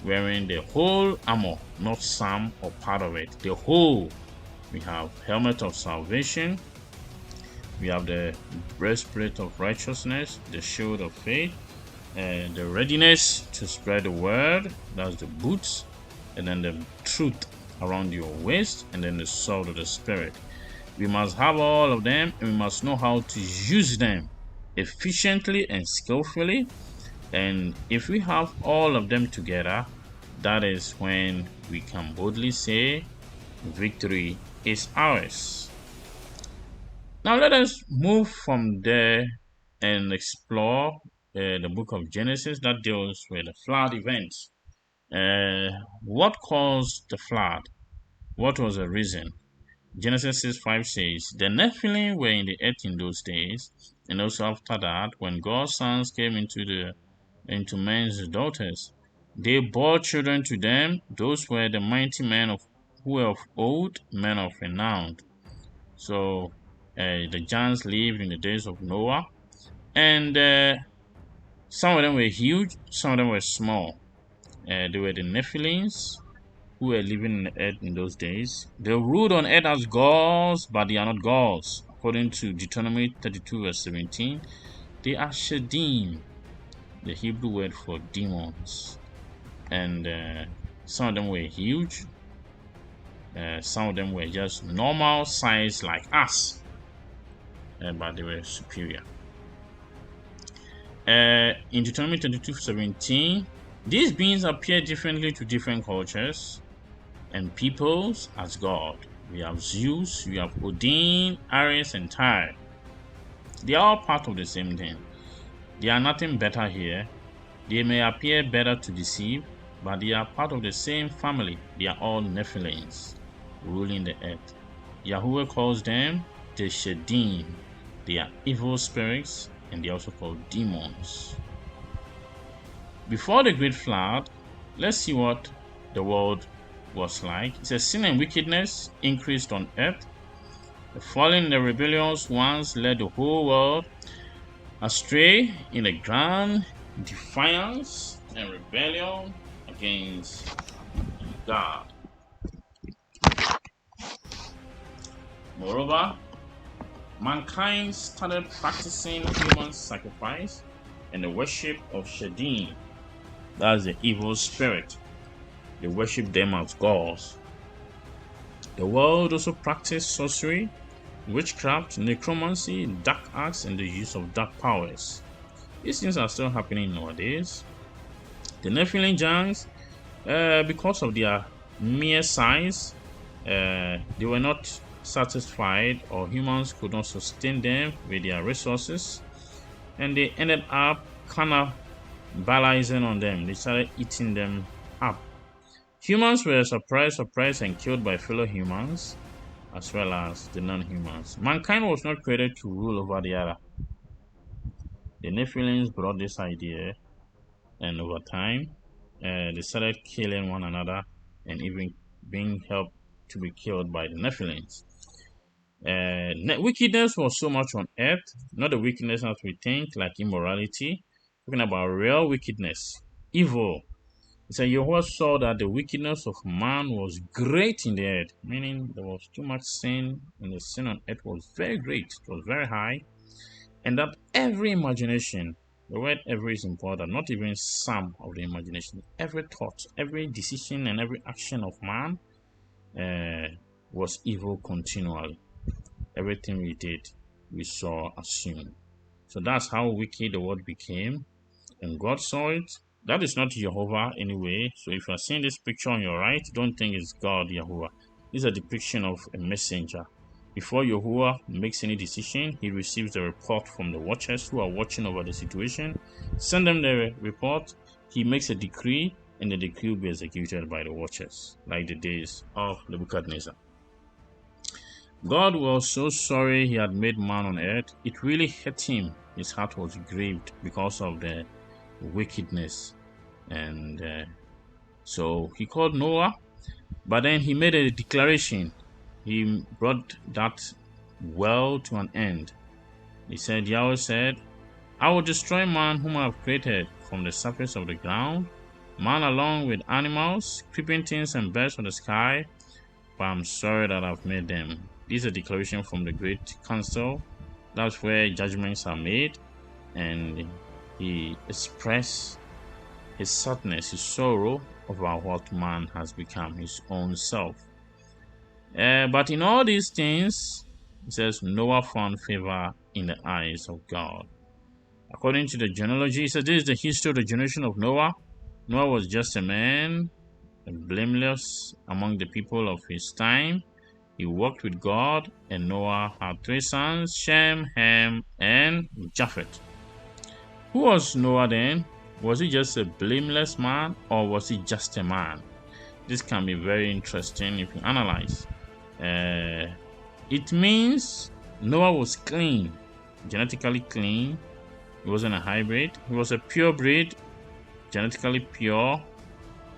wearing the whole armor, not some or part of it. The whole. We have helmet of salvation. We have the breastplate of righteousness, the shield of faith, and the readiness to spread the word. That's the boots, and then the truth around your waist, and then the sword of the Spirit. We must have all of them, and we must know how to use them efficiently and skillfully. And if we have all of them together, that is when we can boldly say, victory is ours. Now let us move from there and explore the book of Genesis that deals with the flood event. What caused the flood? What was the reason? Genesis 6:5 says, the Nephilim were in the earth in those days, and also after that, when God's sons came into men's daughters, they bore children to them. Those were the mighty men who were of old, men of renown. So the giants lived in the days of Noah, and some of them were huge, some of them were small. They were the Nephilims who were living in the earth in those days. They ruled on earth as gods, but they are not gods. According to Deuteronomy 32 verse 17, they are Shedim, the Hebrew word for demons. And some of them were huge. Some of them were just normal size like us, but they were superior. In Deuteronomy 32:17, these beings appear differently to different cultures and peoples as God. We have Zeus, we have Odin, Ares, and Tyr. They are all part of the same thing. They are nothing better here. They may appear better to deceive, but they are part of the same family. They are all Nephilims ruling the earth. Yahweh calls them the Shedim. They are evil spirits, and they are also called demons. Before the great flood, let's see what the world was like. It says sin and wickedness increased on earth. The fallen and the rebellious ones led the whole world astray in a grand defiance and rebellion against God. Moreover, mankind started practicing human sacrifice and the worship of Shedim. That's the evil spirit. They worship them as gods. The world also practiced sorcery, witchcraft, necromancy, dark arts, and the use of dark powers. These things are still happening nowadays. The Nephilim giants, because of their mere size, they were not satisfied, or humans could not sustain them with their resources, and they ended up cannibalizing on them. They started eating them up. Humans were suppressed, and killed by fellow humans, as well as the non-humans. Mankind was not created to rule over the other. The Nephilims brought this idea, and over time, they started killing one another and even being helped to be killed by the Nephilims. Wickedness was so much on earth, not the wickedness as we think, like immorality. Talking about real wickedness, evil. It said Yahweh saw that the wickedness of man was great in the earth, meaning there was too much sin, and the sin on earth was very great, it was very high, and that every imagination, the word every is important, not even some of the imagination, every thought, every decision, and every action of man was evil continually. Everything we did, we saw assumed. So that's how wicked the world became, and God saw it. That is not Jehovah anyway. So if you are seeing this picture on your right, don't think it's God, Jehovah. This is a depiction of a messenger. Before Yahuwah makes any decision, he receives the report from the watchers who are watching over the situation. Send them the report. He makes a decree, and the decree will be executed by the watchers, like the days of Nebuchadnezzar. God was so sorry he had made man on earth. It really hurt him. His heart was grieved because of the wickedness. And so he called Noah, but then he made a declaration. He brought that well to an end. He said, Yahweh said, I will destroy man whom I have created from the surface of the ground, man along with animals, creeping things and birds from the sky, but I'm sorry that I've made them. This is a declaration from the Great Council. That's where judgments are made, and he expressed his sadness, his sorrow over what man has become, his own self. But in all these things, it says Noah found favor in the eyes of God. According to the genealogy, it says this is the history of the generation of Noah. Noah was just a man, blameless among the people of his time. He walked with God, and Noah had 3 sons, Shem, Ham, and Japheth. Who was Noah then? Was he just a blameless man, or was he just a man? This can be very interesting if you analyze. It means Noah was clean, genetically clean. He wasn't a hybrid. He was a purebred, genetically pure,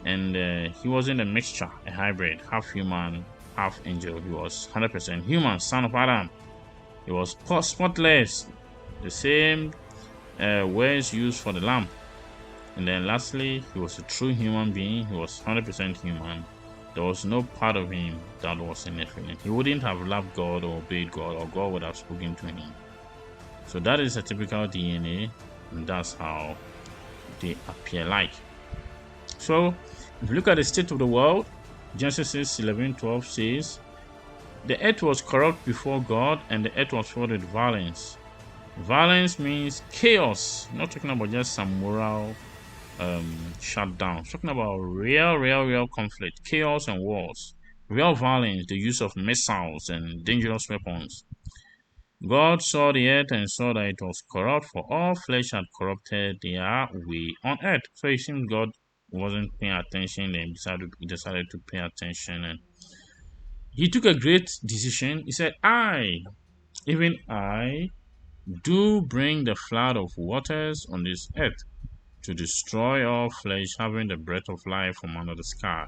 and he wasn't a mixture, a hybrid, half human, half angel. He was 100% human, son of Adam. He was spotless, the same words used for the lamb. And then lastly, he was a true human being. He was 100% human. There was no part of him that was a Nephilim. He wouldn't have loved God or obeyed God, or God would have spoken to him. So that is a typical DNA, and that's how they appear like. So if you look at the state of the world, Genesis 11:12 says, the earth was corrupt before God, and the earth was filled with violence. Violence means chaos. Not talking about just some moral shutdown. Talking about real conflict, chaos and wars, real violence, the use of missiles and dangerous weapons. God saw the earth and saw that it was corrupt, for all flesh had corrupted their way on earth. So it seems God wasn't paying attention, and he decided to pay attention, and he took a great decision. He said, even I, do bring the flood of waters on this earth to destroy all flesh having the breath of life from under the sky.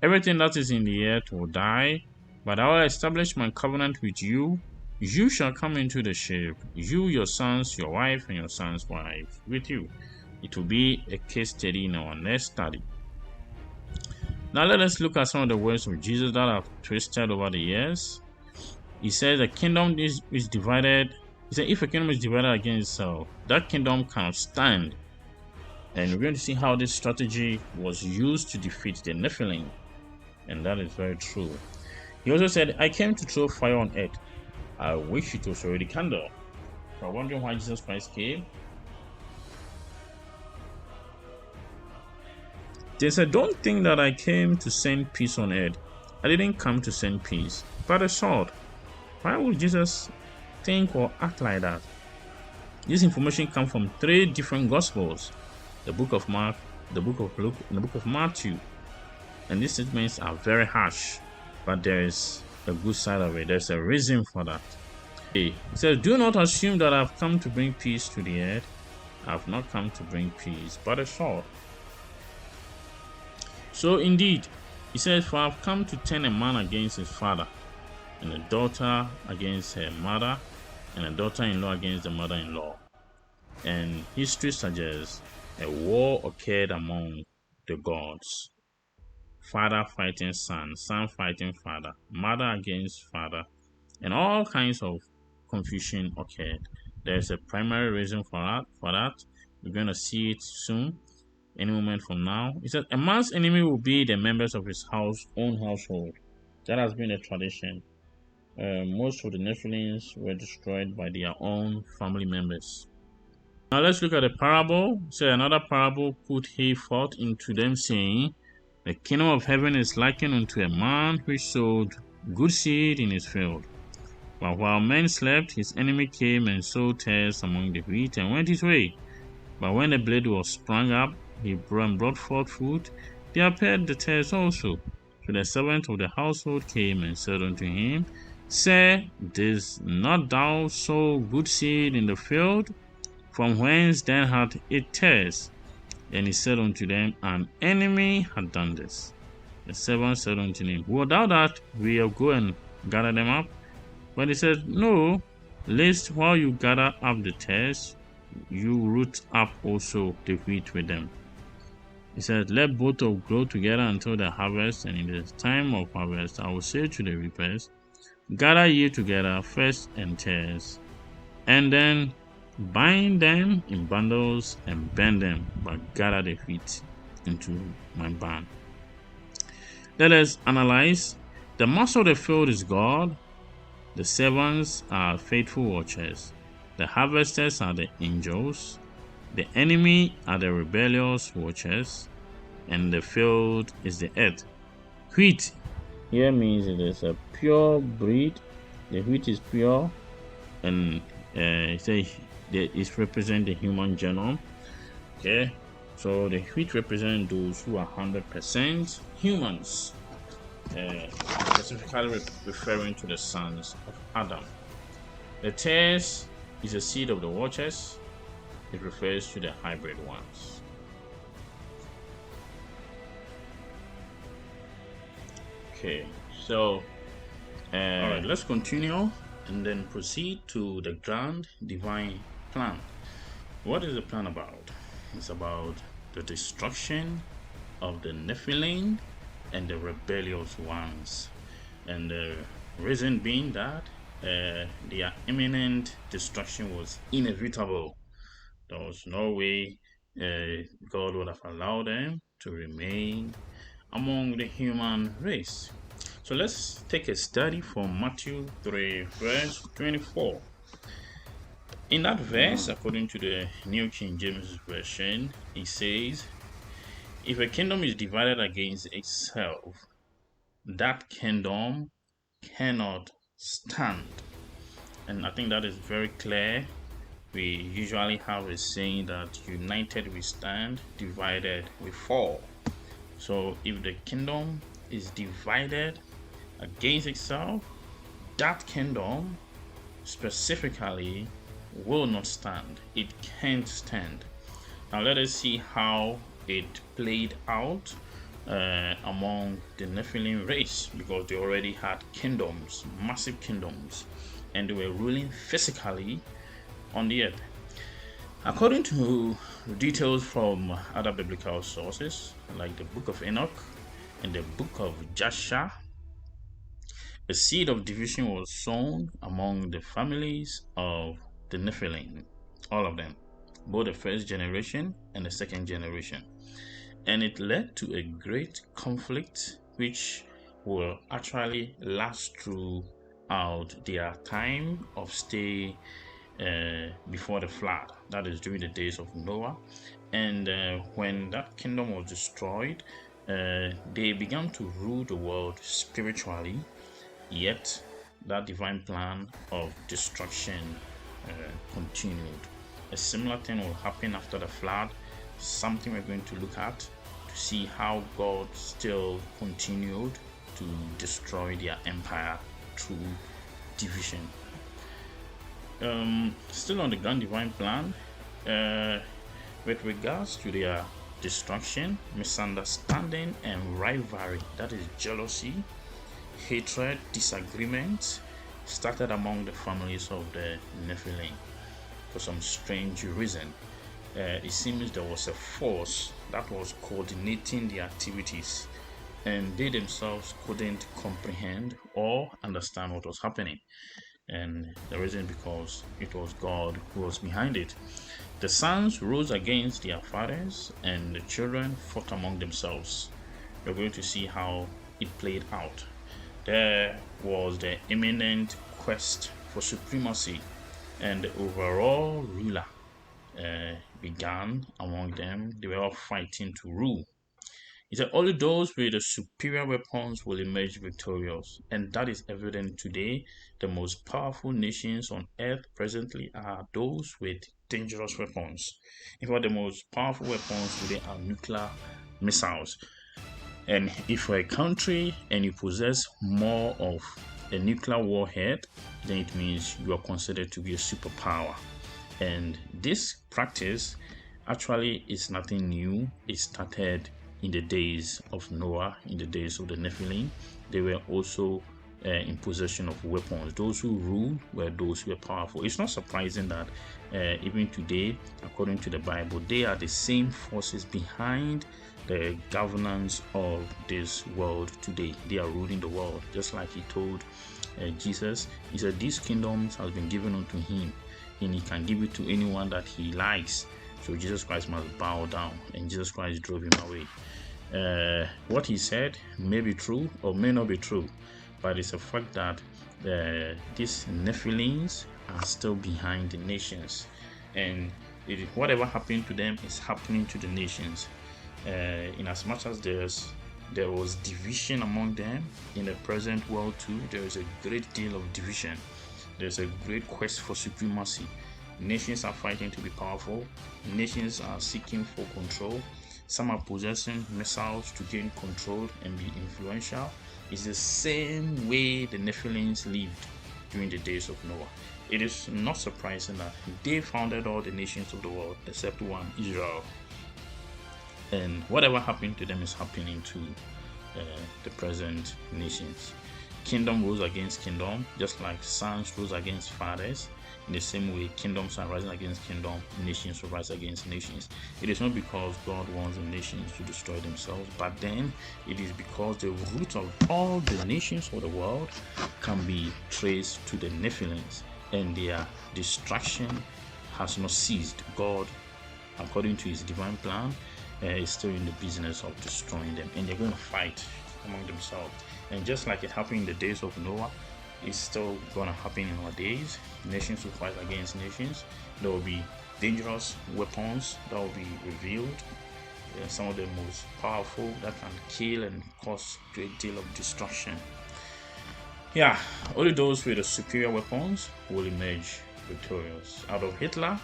Everything that is in the earth will die, but I will establish my covenant with you. You shall come into the ship, you, your sons, your wife, and your son's wife with you. It will be a case study in our next study. Now let us look at some of the words of Jesus that have twisted over the years. He says a kingdom is divided. He said if a kingdom is divided against itself, that kingdom cannot stand. And we're going to see how this strategy was used to defeat the Nephilim. And that is very true. He also said, I came to throw fire on earth. I wish it was already kindled. You're wondering why Jesus Christ came? They said, don't think that I came to send peace on earth. I didn't come to send peace, but a sword. Why would Jesus think or act like that? This information comes from 3 different Gospels. The book of Mark, the book of Luke, and the book of Matthew. And these statements are very harsh, but there is a good side of it. There's a reason for that. He says, do not assume that I've come to bring peace to the earth. I've not come to bring peace, but a sword. So indeed, he says, for I've come to turn a man against his father, and a daughter against her mother, and a daughter-in-law against the mother-in-law. And history suggests a war occurred among the gods. Father fighting son, son fighting father, mother against father, and all kinds of confusion occurred. There's a primary reason for that. We're going to see it soon, any moment from now. It says, a man's enemy will be the members of his own household. That has been a tradition. Most of the Nephilims were destroyed by their own family members. Now let's look at the parable. So another parable put he forth into them, saying, the kingdom of heaven is likened unto a man which sowed good seed in his field. But while men slept, his enemy came and sowed tares among the wheat and went his way. But when the blade was sprung up, he brought forth fruit. There appeared the tares also. So the servant of the household came and said unto him, Sir, didst not thou sow good seed in the field? From whence then hath it tares? And he said unto them, an enemy had done this. The servant said unto him, wilt thou that we will go and gather them up? But he said, no, lest while you gather up the tares, you root up also the wheat with them. He said, let both of grow together until the harvest, and in the time of harvest I will say to the reapers, gather ye together first and tares, and then bind them in bundles and burn them, but gather the wheat into my barn. Let us analyze. The master of the field is God. The servants are faithful watchers. The harvesters are the angels. The enemy are the rebellious watchers. And the field is the earth. Wheat here means it is a pure breed. The wheat is pure, and it represents the human genome. Okay, so the wheat represents those who are 100% humans, specifically referring to the sons of Adam. The tares is a seed of the watchers. It refers to the hybrid ones. Okay, so all right, let's continue and then proceed to the grand divine plan. What is the plan about? It's about the destruction of the Nephilim and the rebellious ones, and the reason being that their imminent destruction was inevitable. There was no way God would have allowed them to remain among the human race. So let's take a study from Matthew 3 verse 24. In that verse, according to the New King James Version, it says, if a kingdom is divided against itself, that kingdom cannot stand. And I think that is very clear. We usually have a saying that united we stand, divided we fall. So if the kingdom is divided against itself, that kingdom specifically will not stand. It can't stand. Now let us see how it played out among the Nephilim race, because they already had kingdoms, massive kingdoms, and they were ruling physically on the earth. According to details from other biblical sources, like the book of Enoch and the book of Jasher, a seed of division was sown among the families of the Nephilim, all of them, both the first generation and the second generation. And it led to a great conflict which will actually last throughout their time of stay before the flood, that is during the days of Noah. And when that kingdom was destroyed, they began to rule the world spiritually, yet that divine plan of destruction continued. A similar thing will happen after the flood, something we're going to look at to see how God still continued to destroy their empire through division. Still on the grand divine plan, with regards to their destruction, misunderstanding and rivalry, that is jealousy, hatred, disagreement, started among the families of the Nephilim for some strange reason. It seems there was a force that was coordinating the activities, and they themselves couldn't comprehend or understand what was happening. And the reason because it was God who was behind it. The sons rose against their fathers, and the children fought among themselves. We're going to see how it played out. There was the imminent quest for supremacy, and the overall ruler began among them. They were all fighting to rule. He said only those with the superior weapons will emerge victorious, and that is evident today. The most powerful nations on earth presently are those with dangerous weapons. In fact, the most powerful weapons today are nuclear missiles. And if you're a country and you possess more of a nuclear warhead, then it means you are considered to be a superpower. And this practice actually is nothing new. It started in the days of Noah, in the days of the Nephilim. They were also in possession of weapons. Those who ruled were those who were powerful. It's not surprising that even today, according to the Bible, they are the same forces behind the governance of this world today. They are ruling the world, just like he told Jesus. He said, "These kingdoms has been given unto him, and he can give it to anyone that he likes." So Jesus Christ must bow down, and Jesus Christ drove him away. What he said may be true or may not be true, but it's a fact that these Nephilims are still behind the nations, and whatever happened to them is happening to the nations. In as much as there was division among them in the present world too, there is a great deal of division. There's a great quest for supremacy. Nations are fighting to be powerful. Nations are seeking for control. Some are possessing missiles to gain control and be influential. It's the same way the Nephilims lived during the days of Noah. It is not surprising that they founded all the nations of the world except one, Israel. And whatever happened to them is happening to the present nations. Kingdom rose against kingdom, just like sons rose against fathers. In the same way, kingdoms are rising against kingdom, nations will rise against nations. It is not because God wants the nations to destroy themselves, but then it is because the root of all the nations of the world can be traced to the Nephilims, and their destruction has not ceased. God, according to his divine plan, is still in the business of destroying them, and they're going to fight among themselves. And just like it happened in the days of Noah, it's still going to happen in our days. Nations will fight against nations. There will be dangerous weapons that will be revealed. Some of the most powerful that can kill and cause a great deal of destruction. Yeah, only those with the superior weapons will emerge victorious. Adolf Hitler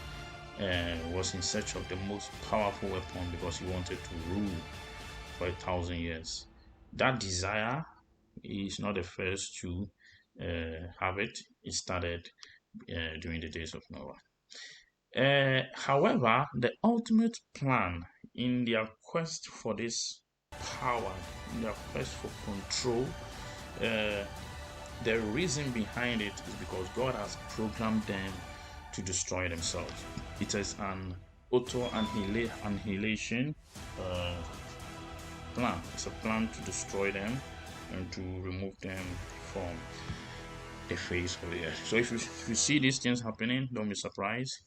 was in search of the most powerful weapon because he wanted to rule for 1,000 years. That desire is not the first to have it. It started during the days of Noah. However, the ultimate plan in their quest for this power, in their quest for control, uh, the reason behind it is because God has programmed them to destroy themselves. It is an auto-annihilation uh, plan. It's a plan to destroy them and to remove them from the face of the earth. So if you see these things happening, don't be surprised.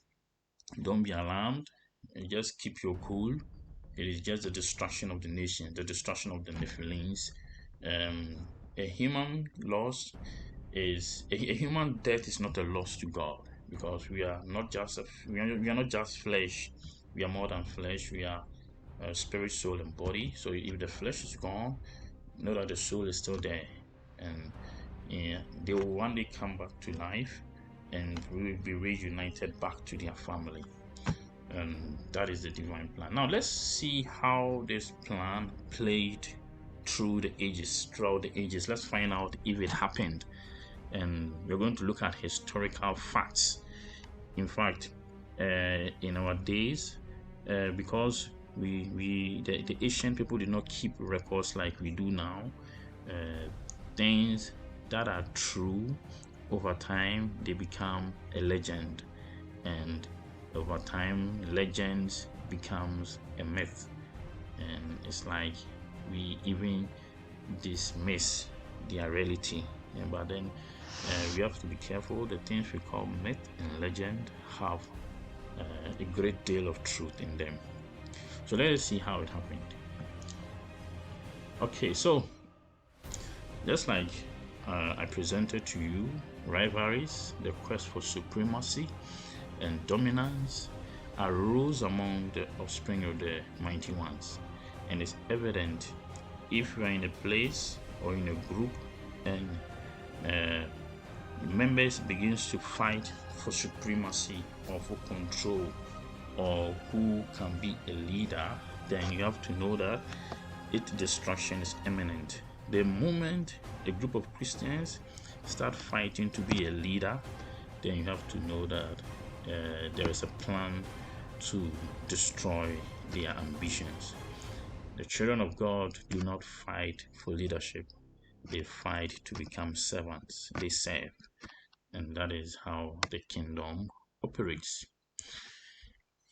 Don't be alarmed. And just keep your cool. It is just the destruction of the nation, the destruction of the Nephilims. A human loss is a human death is not a loss to God because we are not just we are not just flesh. We are more than flesh. We are spirit, soul, and body. So if the flesh is gone, know that the soul is still there, and yeah, they will one day come back to life and will be reunited back to their family. And that is the divine plan. Now let's see how this plan played through the ages, throughout the ages. Let's find out if it happened. And we're going to look at historical facts. In fact, in our days, because the ancient people did not keep records like we do now, things that are true over time they become a legend, and over time legends becomes a myth, and it's like we even dismiss their reality. But then we have to be careful. The things we call myth and legend have a great deal of truth in them. So let us see how it happened. Okay, so just like I presented to you, rivalries, the quest for supremacy and dominance arose among the offspring of the mighty ones, and it's evident if you are in a place or in a group and members begins to fight for supremacy or for control or who can be a leader, then you have to know that its destruction is imminent. The moment a group of Christians start fighting to be a leader, then you have to know that there is a plan to destroy their ambitions. The children of God do not fight for leadership. They fight to become servants. They serve. And that is how the kingdom operates.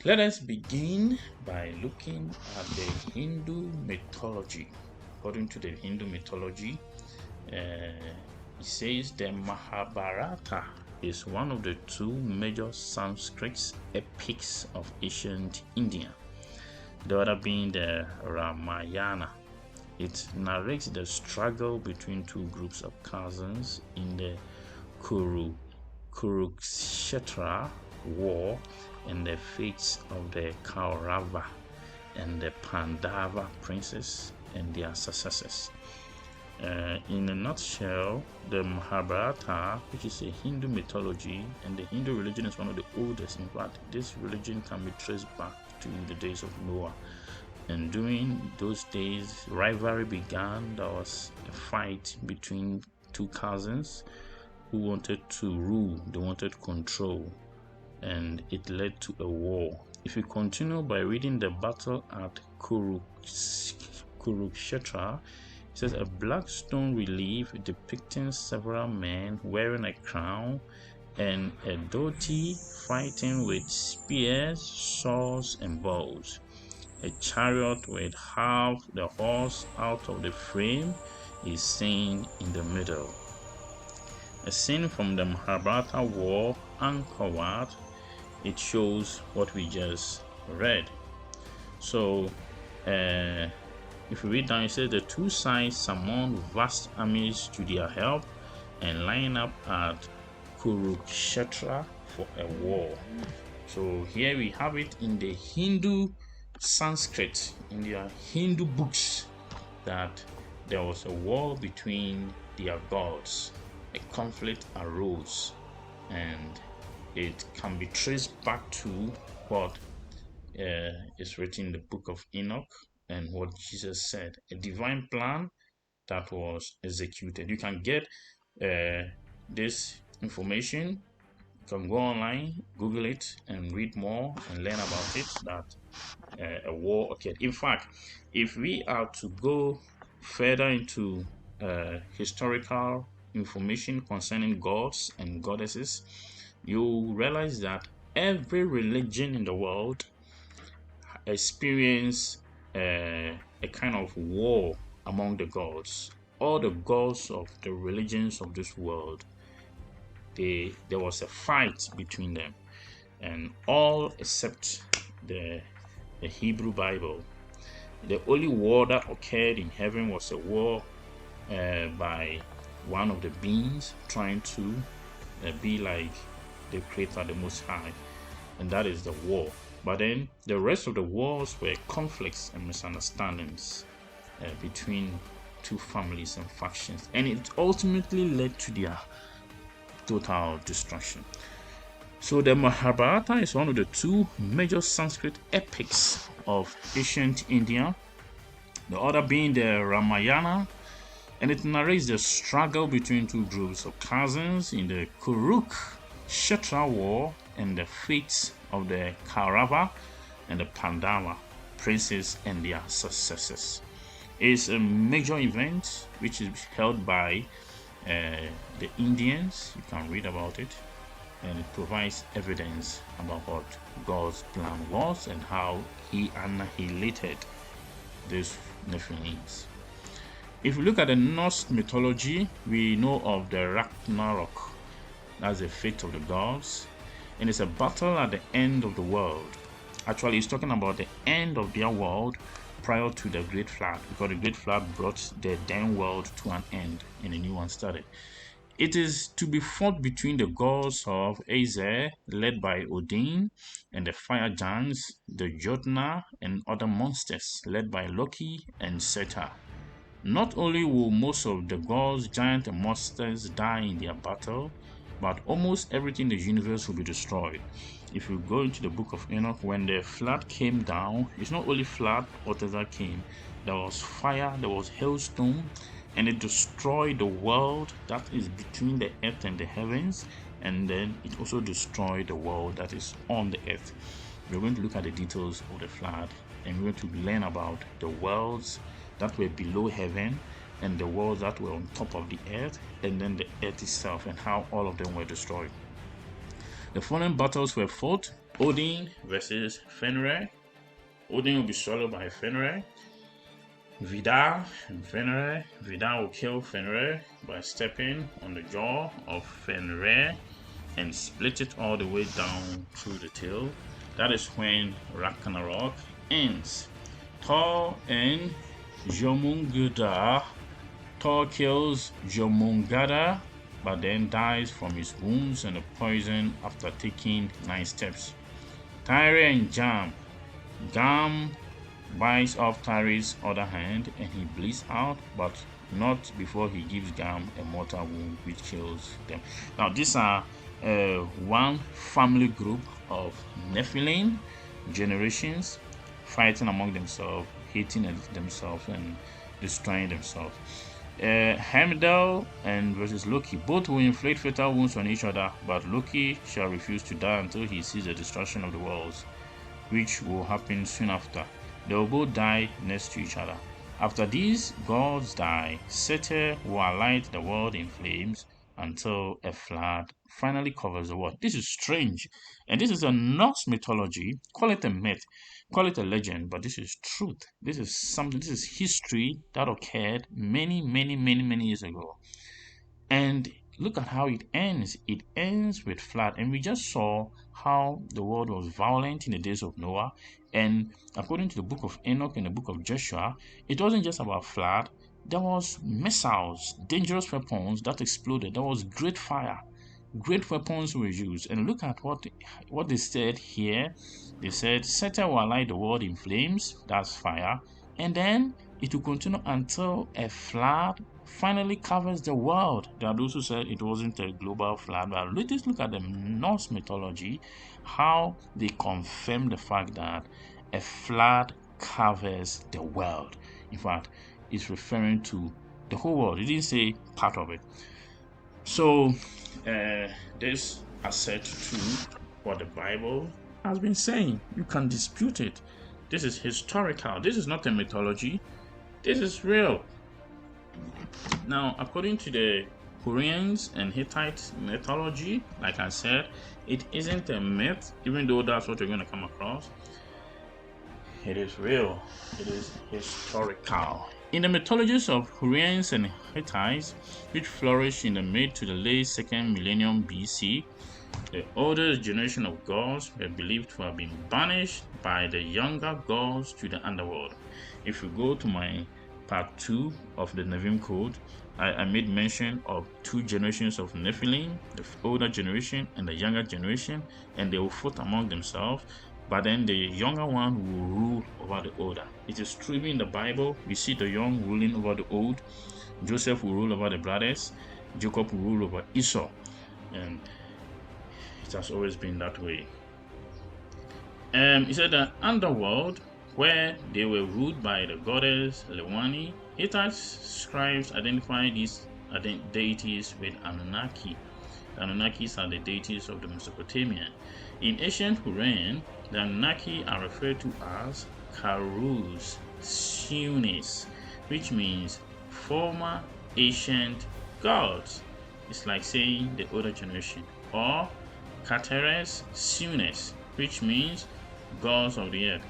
Let us begin by looking at the Hindu mythology. According to the Hindu mythology, it says the Mahabharata is one of the two major Sanskrit epics of ancient India, the other being the Ramayana. It narrates the struggle between two groups of cousins in the Kurukshetra war and the fates of the Kaurava and the Pandava princes and their successors. In a nutshell, the Mahabharata, which is a Hindu mythology, and the Hindu religion is one of the oldest. In fact, this religion can be traced back to the days of Noah. And during those days, rivalry began. There was a fight between two cousins who wanted to rule, they wanted control, and it led to a war. If you continue by reading the battle at Kurukshetra, it says a black stone relief depicting several men wearing a crown and a dhoti fighting with spears, swords, and bows. A chariot with half the horse out of the frame is seen in the middle. A scene from the Mahabharata war uncovered, it shows what we just read. So, if you read down, it says the two sides summoned vast armies to their help and line up at Kurukshetra for a war. So here we have it in the Hindu Sanskrit, in their Hindu books, that there was a war between their gods. a conflict arose, and it can be traced back to what is written in the book of Enoch and what Jesus said, a divine plan that was executed. You can get this information. You can go online, Google it, and read more and learn about it, that a war occurred. In fact, if we are to go further into historical information concerning gods and goddesses, you realize that every religion in the world experienced a kind of war among the gods. All the gods of the religions of this world, there was a fight between them, and all except the Hebrew Bible. The only war that occurred in heaven was a war by one of the beings trying to be like the Creator, the Most High, and that is the war. But then the rest of the wars were conflicts and misunderstandings between two families and factions, and it ultimately led to their total destruction. So the Mahabharata is one of the two major Sanskrit epics of ancient India, the other being the Ramayana, and it narrates the struggle between two groups of cousins in the Kuruk-Kshetra war and the fates of the Kaurava and the Pandava princes and their successors. It's a major event which is held by the Indians. You can read about it, and it provides evidence about what God's plan was and how he annihilated these Nephilims. If we look at the Norse mythology, we know of the Ragnarok. That's the fate of the gods, and it's a battle at the end of the world. Actually, it's talking about the end of their world prior to the Great Flood, because the Great Flood brought the then world to an end and a new one started. It is to be fought between the gods of Aether, led by Odin, and the fire giants, the Jotnar, and other monsters, led by Loki and Seta. Not only will most of the gods, giants, and monsters die in their battle, but almost everything in the universe will be destroyed. If you go into the book of Enoch, when the flood came down, it's not only flood, whatever came. There was fire, there was hailstone, and it destroyed the world that is between the earth and the heavens, and then it also destroyed the world that is on the earth. We're going to look at the details of the flood, and we're going to learn about the worlds that were below heaven and the worlds that were on top of the earth, and then the earth itself, and how all of them were destroyed. The following battles were fought: Odin versus Fenrir. Odin will be swallowed by Fenrir. Vidar and Fenrir. Vidar will kill Fenrir by stepping on the jaw of Fenrir and split it all the way down through the tail. That is when Ragnarok ends. Thor and Jormungandr. Thor kills Jormungandr, but then dies from his wounds and the poison after taking 9 steps. Tyre and Jam. Gam bites off Tyre's other hand and he bleeds out, but not before he gives Gam a mortal wound which kills them. Now these are one family group of Nephilim generations fighting among themselves, hating themselves, and destroying themselves. Heimdall and versus Loki. Both will inflict fatal wounds on each other, but Loki shall refuse to die until he sees the destruction of the worlds, which will happen soon after. They will both die next to each other. After these gods die, Seta will alight the world in flames until a flood finally covers the world. This is strange, and this is a Norse mythology. Call it a myth, call it a legend, but this is truth. This is something. This is history that occurred many years ago. And look at how it ends. It ends with flood, and we just saw how the world was violent in the days of Noah. And according to the book of Enoch and the book of Joshua, it wasn't just about flood. There was missiles, dangerous weapons that exploded. There was great fire. Great weapons were used. And look at what they said here. They said Satan will light the world in flames. That's fire. And then it will continue until a flood finally covers the world. There are those who said it wasn't a global flood, but let's look at the Norse mythology, how they confirm the fact that a flood covers the world. In fact, it's referring to the whole world. It didn't say part of it. So, this asserts to what the Bible has been saying. You can dispute it. This is historical. This is not a mythology. This is real. Now, according to the Koreans and Hittite mythology, like I said, it isn't a myth, even though that's what you're going to come across. It is real. It is historical. In the mythologies of Koreans and Hittites, which flourished in the mid to the late 2nd millennium BC, the older generation of gods were believed to have been banished by the younger gods to the underworld. If you go to my part 2 of the NEVIIM Code, I made mention of 2 generations of Nephilim, the older generation and the younger generation, and they will fight among themselves, but then the younger one will rule over the older. It is true in the Bible. We see the young ruling over the old. Joseph will rule over the brothers. Jacob will rule over Esau. And it has always been that way. He said the underworld, where they were ruled by the goddess Lewani, Hittite scribes identify these deities with Anunnaki. The Anunnakis are the deities of the Mesopotamian. In ancient Hurran, the Anunnaki are referred to as Karus Sunis, which means former ancient gods. It's like saying the older generation. Or Kateres Sunes, which means gods of the earth.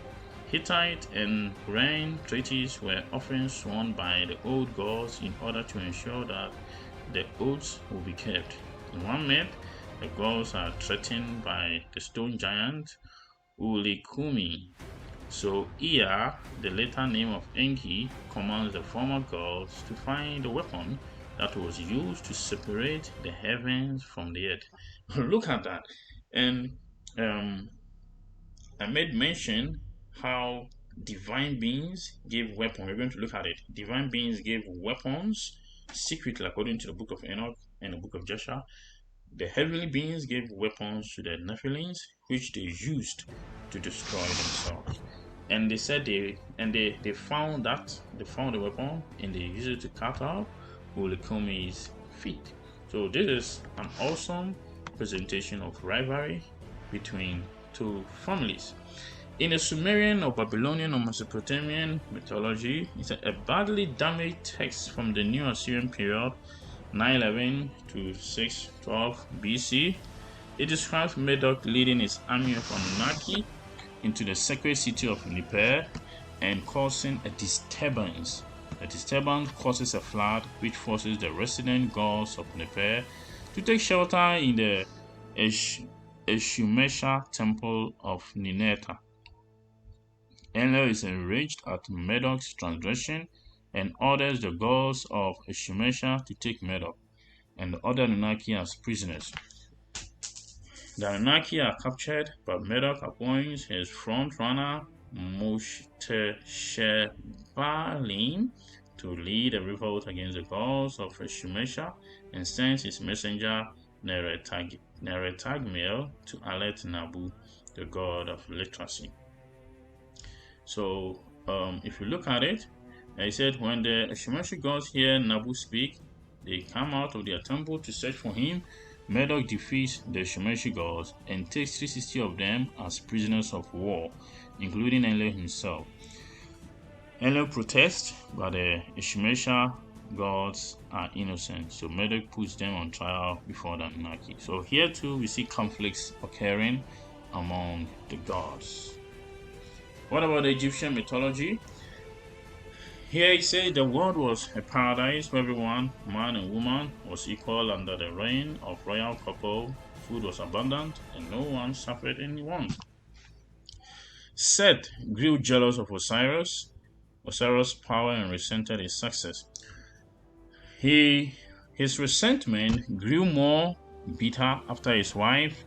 Hittite and Hurran treaties were often sworn by the old gods in order to ensure that the oaths will be kept. In one myth, the gods are threatened by the stone giant Ulikumi. So Ea, the later name of Enki, commands the former gods to find the weapon that was used to separate the heavens from the earth. Look at that. And I made mention how divine beings gave weapons. We're going to look at it. Divine beings gave weapons secretly, according to the book of Enoch and the book of Joshua. The heavenly beings gave weapons to the Nephilims, which they used to destroy themselves. And they said they found the weapon and they used it to cut off Ulikumi's feet. So this is an awesome presentation of rivalry between 2 families. In the Sumerian or Babylonian or Mesopotamian mythology, it's a badly damaged text from the New Assyrian period, 911 to 612 BC. It describes Medoc leading his army of Anunnaki into the sacred city of Nippur and causing a disturbance. The disturbance causes a flood which forces the resident gods of Nippur to take shelter in the Eshumesha temple of Nineta. Enlil is enraged at Medoc's transgression and orders the gods of Eshumesha to take Medoc and the other Anunnaki as prisoners. The Anunnaki are captured, but Medoc appoints his front runner Moshte-Shebalim to lead a revolt against the gods of Eshumesha and sends his messenger Neretagmiel to alert Nabu, the god of literacy. So, if you look at it, I said when the Eshumesha gods hear Nabu speak, they come out of their temple to search for him. Medoc defeats the Eshumesha gods and takes 360 of them as prisoners of war, including Enlil himself. Enlil protests, but the Eshumesha gods are innocent, so Medoc puts them on trial before the Anunnaki. So here too we see conflicts occurring among the gods. What about the Egyptian mythology? Here it says the world was a paradise where everyone, man and woman, was equal under the reign of royal couple. Food was abundant and no one suffered any want. Seth grew jealous of Osiris' power and resented his success. His resentment grew more bitter after his wife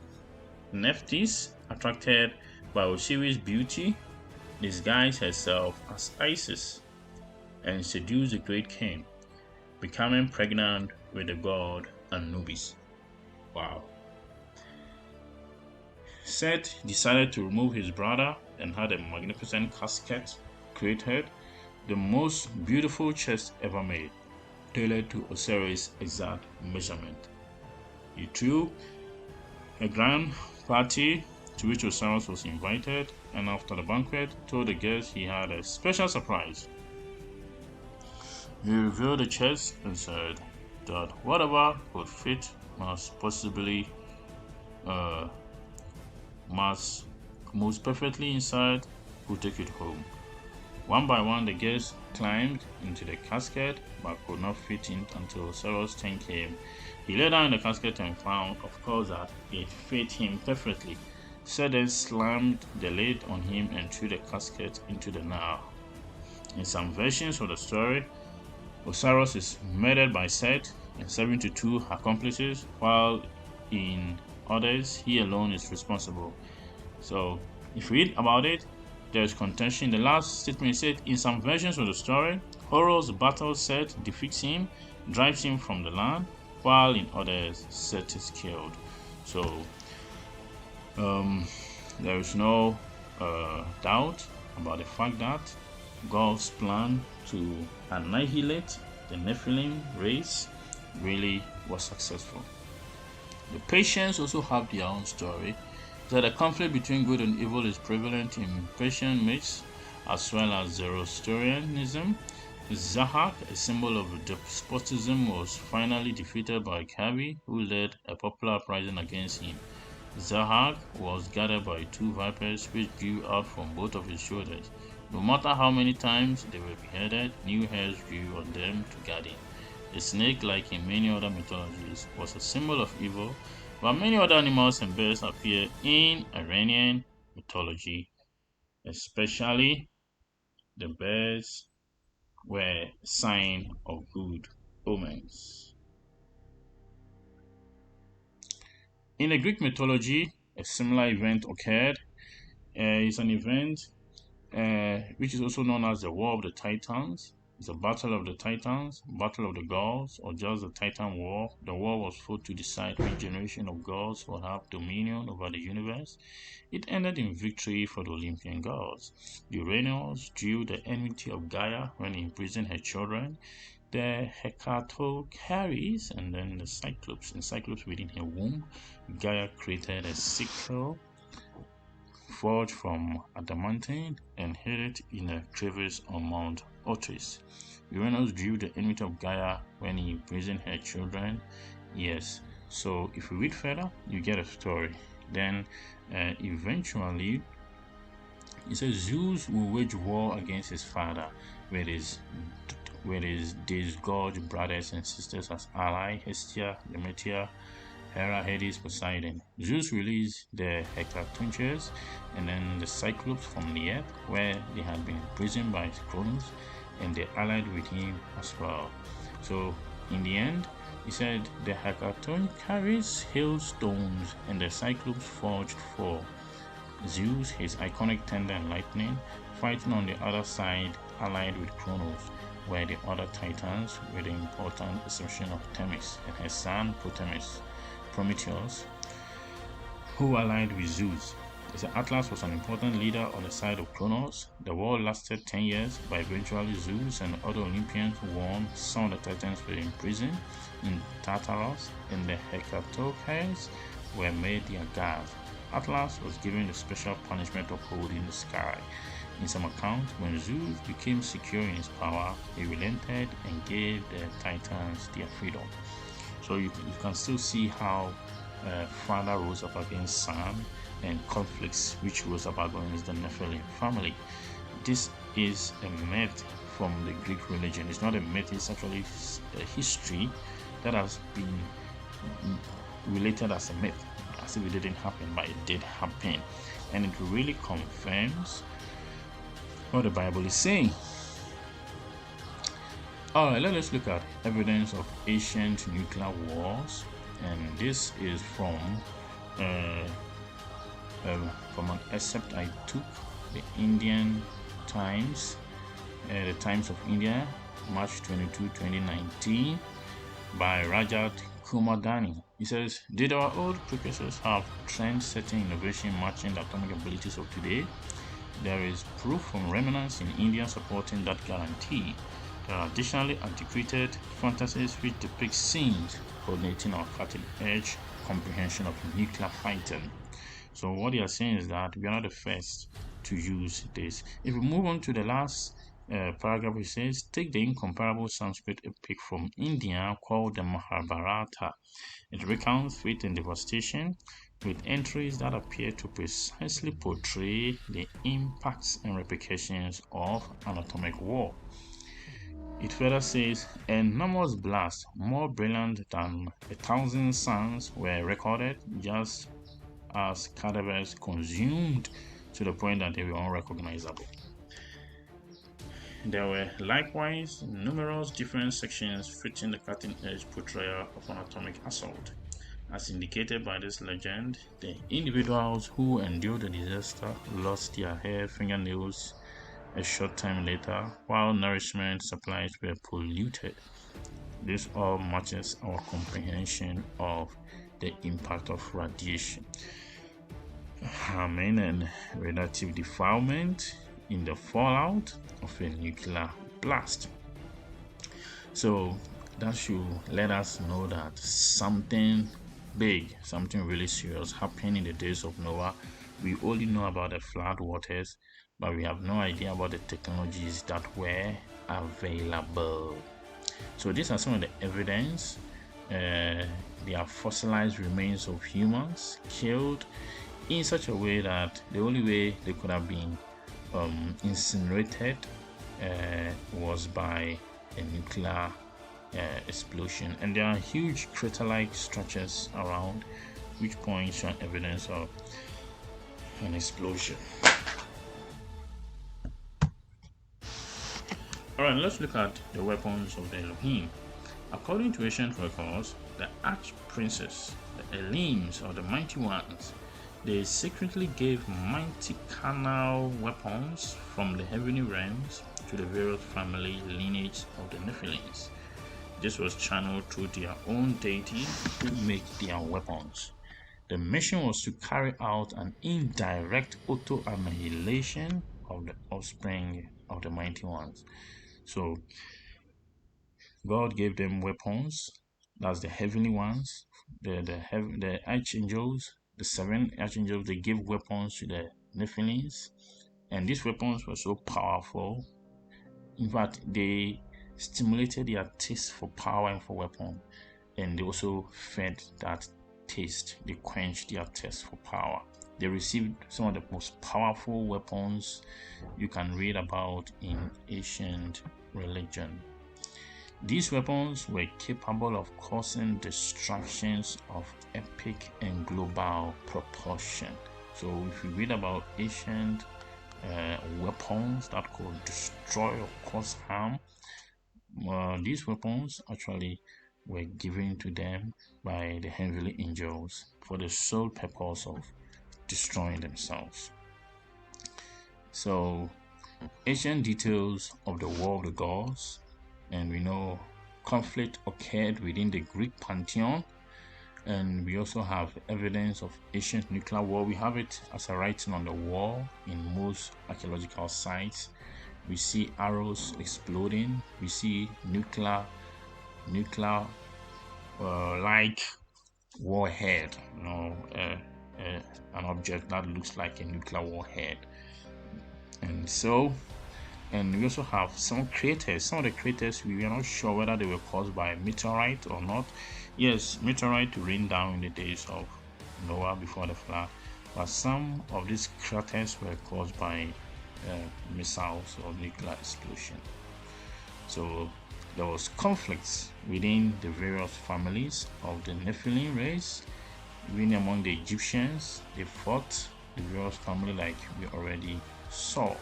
Nephthys, attracted by Osiris' beauty, disguised herself as Isis and seduced the great king. becoming pregnant with the god Anubis. Wow. Seth decided to remove his brother and had a magnificent casket created, the most beautiful chest ever made, tailored to Osiris' exact measurement. He threw a grand party to which Osiris was invited, and after the banquet, told the guests he had a special surprise. He revealed the chest and said that whatever would fit must possibly most perfectly inside would take it home. One by one, the guests climbed into the casket but could not fit in until Osiris' turn came. He lay down in the casket and found, of course, that it fit him perfectly. Seth then slammed the lid on him and threw the casket into the Nile. In some versions of the story, Osiris is murdered by Seth and 72 accomplices, while in others, he alone is responsible. So, if you read about it, there is contention. The last statement said, in some versions of the story, Horus battles Seth, defeats him, drives him from the land, while in others, Seth is killed. So, there is no doubt about the fact that God's plan to annihilate the Nephilim race really was successful. The Persians also have their own story, that the conflict between good and evil is prevalent in Persian myths as well as Zoroastrianism. Zahak, a symbol of despotism, was finally defeated by Kabi, who led a popular uprising against him. Zahak was guarded by two vipers which grew out from both of his shoulders. No matter how many times they were beheaded, new hairs grew on them to guard him. The snake, like in many other mythologies, was a symbol of evil, but many other animals and birds appear in Iranian mythology, especially the birds were a sign of good omens. In the Greek mythology, a similar event occurred. It's an event which is also known as the War of the Titans. It's a battle of the Titans, battle of the gods, or just the Titan War. The war was fought to decide which generation of gods will have dominion over the universe. It ended in victory for the Olympian gods. Uranus drew the enmity of Gaia when he imprisoned her children. The Hecatocaries and then the Cyclops. In Cyclops within her womb, Gaia created a sickle forged from adamantine and hid it in a crevice on Mount Otris. Uranus drew the enmity of Gaia when he imprisoned her children. Yes, so if you read further, you get a story. Then eventually, it says Zeus will wage war against his father with his disgorged brothers and sisters as ally, Hestia, Demeter, Hera, Hades, Poseidon. Zeus released the Hecatoncians and then the Cyclops from the earth, where they had been imprisoned by Cronus, and they allied with him as well. So, in the end, he said the Hecatoncians hailed stones, and the Cyclops forged for Zeus his iconic thunder and lightning, fighting on the other side, allied with Cronus, where the other Titans, with the important exception of Themis and her son Prometheus, who allied with Zeus. Atlas was an important leader on the side of Kronos. The war lasted 10 years, but eventually Zeus and other Olympians won. Some of the Titans were imprisoned in Tartarus, and the Hecatoncians were made their guards. Atlas was given the special punishment of holding the sky. In some accounts, when Zeus became secure in his power, he relented and gave the Titans their freedom. So you can still see how father rose up against son, and conflicts which rose up against the Nephilim family. This is a myth from the Greek religion. It's not a myth, it's actually a history that has been related as a myth, as if it didn't happen, but it did happen. And it really confirms what the Bible is saying. Alright, let us look at evidence of ancient nuclear wars, and this is from an excerpt I took, the Indian Times, the Times of India, March 22, 2019 by Rajat Kumadani. He says, did our old precursors have trend-setting innovation matching the atomic abilities of today? There is proof from remnants in India supporting that guarantee. There are additionally antiquated fantasies which depict scenes coordinating our cutting-edge comprehension of nuclear fighting. So what they are saying is that we are not the first to use this. If we move on to the last paragraph, it says, take the incomparable Sanskrit epic from India called the Mahabharata. It recounts fate and devastation with entries that appear to precisely portray the impacts and repercussions of an atomic war. It further says, enormous blasts, more brilliant than 1,000 suns, were recorded just as cadavers consumed to the point that they were unrecognizable. There were likewise numerous different sections fitting the cutting-edge portrayal of an atomic assault. As indicated by this legend, the individuals who endured the disaster lost their hair, fingernails a short time later, while nourishment supplies were polluted. This all matches our comprehension of the impact of radiation, harming and radioactive defilement in the fallout of a nuclear blast. So that should let us know that something big, something really serious happened in the days of Noah. We only know about the flood waters, but we have no idea about the technologies that were available. So these are some of the evidence. They are fossilized remains of humans killed in such a way that the only way they could have been incinerated was by a nuclear explosion, and there are huge crater-like structures around which point to evidence of an explosion. Alright, let's look at the weapons of the Elohim. According to ancient records, the arch-princes, the Elims, or the mighty ones, they secretly gave mighty carnal weapons from the heavenly realms to the various family lineage of the Nephilims. This was channeled through their own deity who make their weapons. The mission was to carry out an indirect auto-annihilation of the offspring of the mighty ones. So God gave them weapons, that's the heavenly ones, the archangels, the 7 archangels. They gave weapons to the Nephilims, and these weapons were so powerful. In fact, they stimulated their taste for power and for weapon, and they also fed that taste. They quenched their thirst for power. They received some of the most powerful weapons you can read about in ancient religion. These weapons were capable of causing destructions of epic and global proportion. So if you read about ancient weapons that could destroy or cause harm, these weapons actually were given to them by the heavenly angels for the sole purpose of destroying themselves. So ancient details of the war of the gods, and we know conflict occurred within the Greek pantheon, and we also have evidence of ancient nuclear war. We have it as a writing on the wall in most archaeological sites. We see arrows exploding. We see nuclear like warhead, an object that looks like a nuclear warhead. And we also have some craters. Some of the craters, we are not sure whether they were caused by a meteorite or not. Yes, meteorite rained down in the days of Noah before the flood, but some of these craters were caused by missiles or nuclear explosion. So there was conflicts within the various families of the Nephilim race. Even among the Egyptians, they fought the various family like we already saw.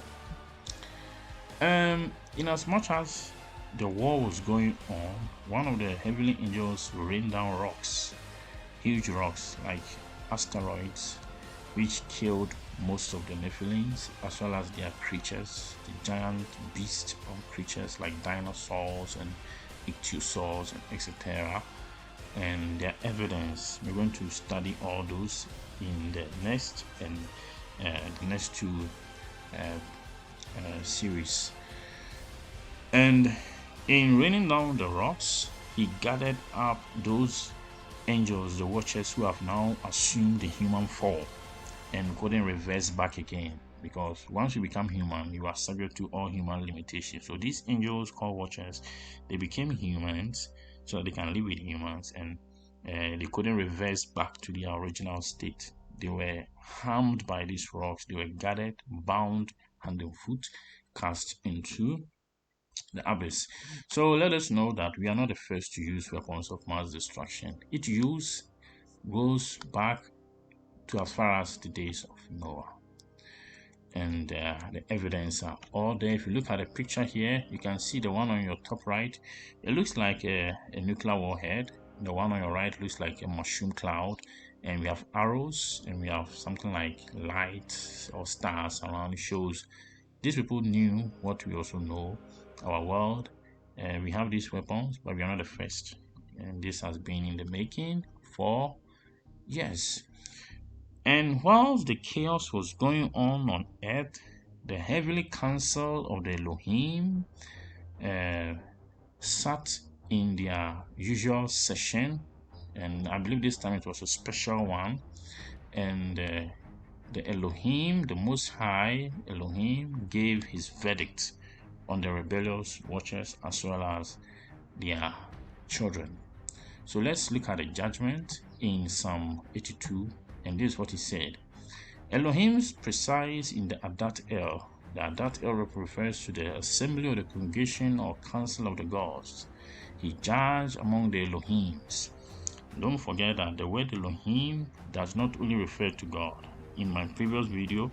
In as much as the war was going on, one of the heavenly angels rained down rocks, huge rocks like asteroids, which killed most of the Nephilims, as well as their creatures, the giant beast or creatures like dinosaurs and ichthyosaurs and etc. And their evidence. We're going to study all those in the next and the next two series. And in raining down the rocks, he gathered up those angels, the watchers, who have now assumed the human form and couldn't reverse back again, because once you become human, you are subject to all human limitations. So these angels called watchers, they became humans so that they can live with humans, and they couldn't reverse back to their original state. They were harmed by these rocks. They were gathered, bound hand and foot, cast into the abyss. So let us know that we are not the first to use weapons of mass destruction. Its use goes back to as far as the days of Noah. And the evidence are all there. If you look at the picture here, you can see the one on your top right. It looks like a nuclear warhead. The one on your right looks like a mushroom cloud. And we have arrows, and we have something like lights or stars around. It shows these people knew what we also know, our world. We have these weapons, but we are not the first. And this has been in the making for years. And whilst the chaos was going on earth, the heavenly council of the Elohim sat in their usual session, and I believe this time it was a special one. And the Elohim, the Most High Elohim, gave his verdict on the rebellious watchers as well as their children. So let's look at the judgment in Psalm 82, and this is what he said. Elohim's preside in the Adat El. The Adat El refers to the assembly of the congregation or council of the gods. He judged among the Elohims. Don't forget that the word Elohim does not only refer to God. In my previous video,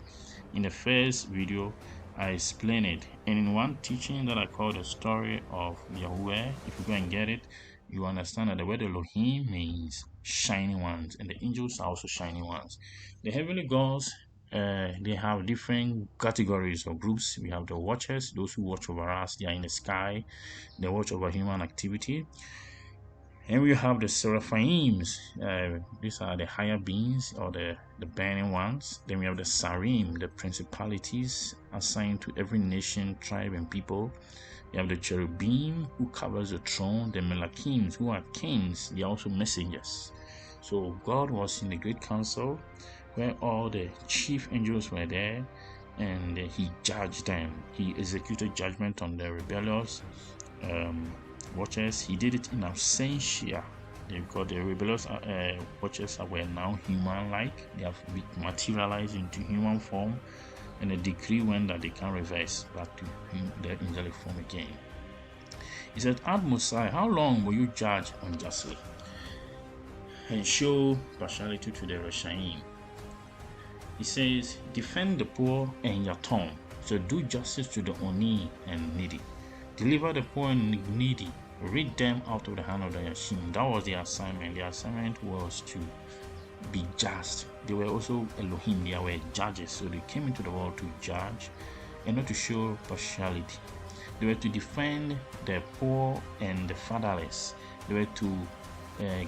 in the first video, I explained it. And in one teaching that I called the story of Yahweh, if you go and get it, you understand that the word Elohim means shining ones, and the angels are also shining ones. The heavenly gods, they have different categories or groups. We have the watchers, those who watch over us. They are in the sky. They watch over human activity. And we have the seraphims. These are the higher beings or the burning ones. Then we have the sarim, the principalities assigned to every nation, tribe, and people. We have the cherubim who covers the throne, the malachims who are kings. They are also messengers. So God was in the great council where all the chief angels were there, and he judged them. He executed judgment on the rebellious watchers. He did it in absentia, because the rebellious watchers were now human-like. They have materialized into human form, and a decree went that they can reverse back to their angelic form again. He said, Ad Mosai, how long will you judge unjustly and show partiality to the Reshaim? He says, defend the poor and yatom. So do justice to the oni and needy. Deliver the poor and needy. Rid them out of the hand of the Yashim. That was the assignment. The assignment was to be just. They were also Elohim. They were judges. So they came into the world to judge and not to show partiality. They were to defend the poor and the fatherless. They were to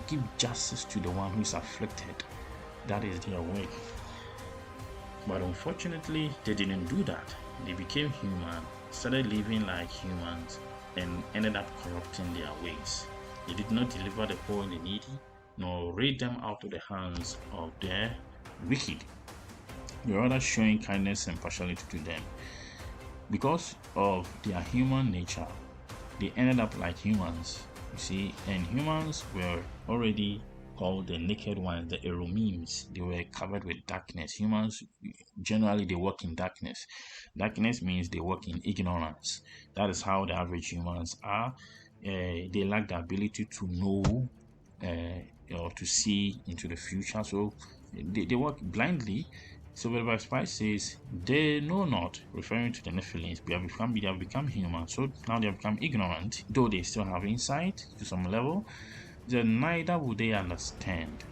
give justice to the one who is afflicted. That is their way. But unfortunately, they didn't do that. They became human, started living like humans, and ended up corrupting their ways. They did not deliver the poor and the needy, nor rid them out of the hands of the wicked. They were rather showing kindness and partiality to them. Because of their human nature, they ended up like humans, you see, and humans were already called the naked ones, the Eromims. They were covered with darkness. Humans, generally, they work in darkness. Darkness means they work in ignorance. That is how the average humans are. They lack the ability to know or to see into the future. So they work blindly. So verse 5 says, they know not, referring to the Nephilim. They have become human. So now they have become ignorant, though they still have insight to some level. Then neither would they understand.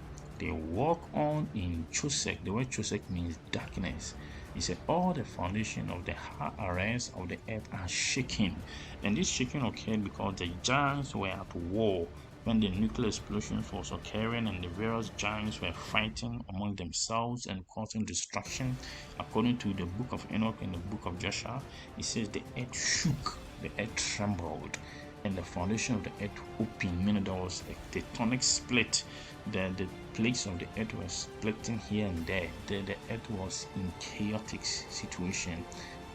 they walk on in Chosek. The word Chosek means darkness. He said, all the foundation of the arrays of the earth are shaking. And this shaking occurred because the giants were at war when the nuclear explosion was occurring, and the various giants were fighting among themselves and causing destruction. According to the book of Enoch and the book of Joshua, it says the earth shook, the earth trembled, and the foundation of the earth opened, meaning there was a tectonic split. The plates of the earth were splitting here and there. The earth was in chaotic situation,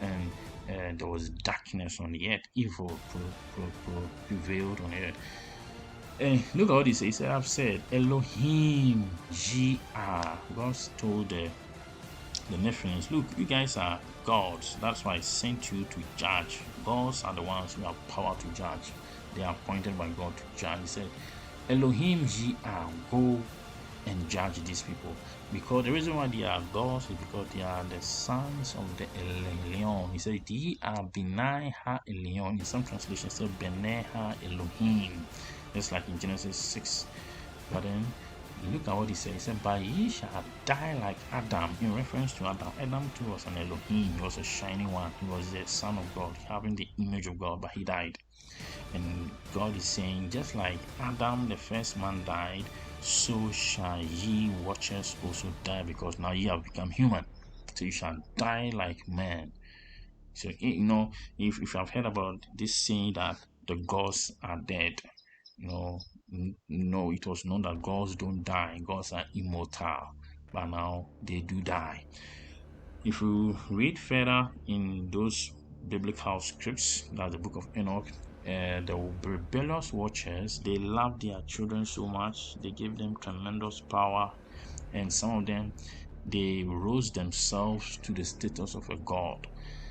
and there was darkness on the earth. Evil prevailed on the earth. And look at what he says. He said, I've said, Elohim, G-R. God told the Nephilim, look, you guys are gods. That's why I sent you to judge. Gods are the ones who have power to judge. They are appointed by God to judge. He said, Elohim, G-R, go and judge these people. Because the reason why they are gods is because they are the sons of the Elyon. He said, Ye are Benai Ha Elyon. In some translations, it says Benai Ha Elohim. Just like in Genesis 6. But then look at what he said. He said, but ye shall die like Adam, in reference to Adam. Adam too was an Elohim. He was a shining one. He was the son of God, having the image of God, but he died. And God is saying, just like Adam, the first man, died, so shall ye watchers also die, because now ye have become human. So you shall die like men. So, you know, if you have heard about this saying that the gods are dead, no, it was known that gods don't die. Gods are immortal, but now they do die. If you read further in those biblical scripts, that's the book of Enoch, the rebellious watchers, they loved their children so much, they gave them tremendous power, and some of them, they rose themselves to the status of a god.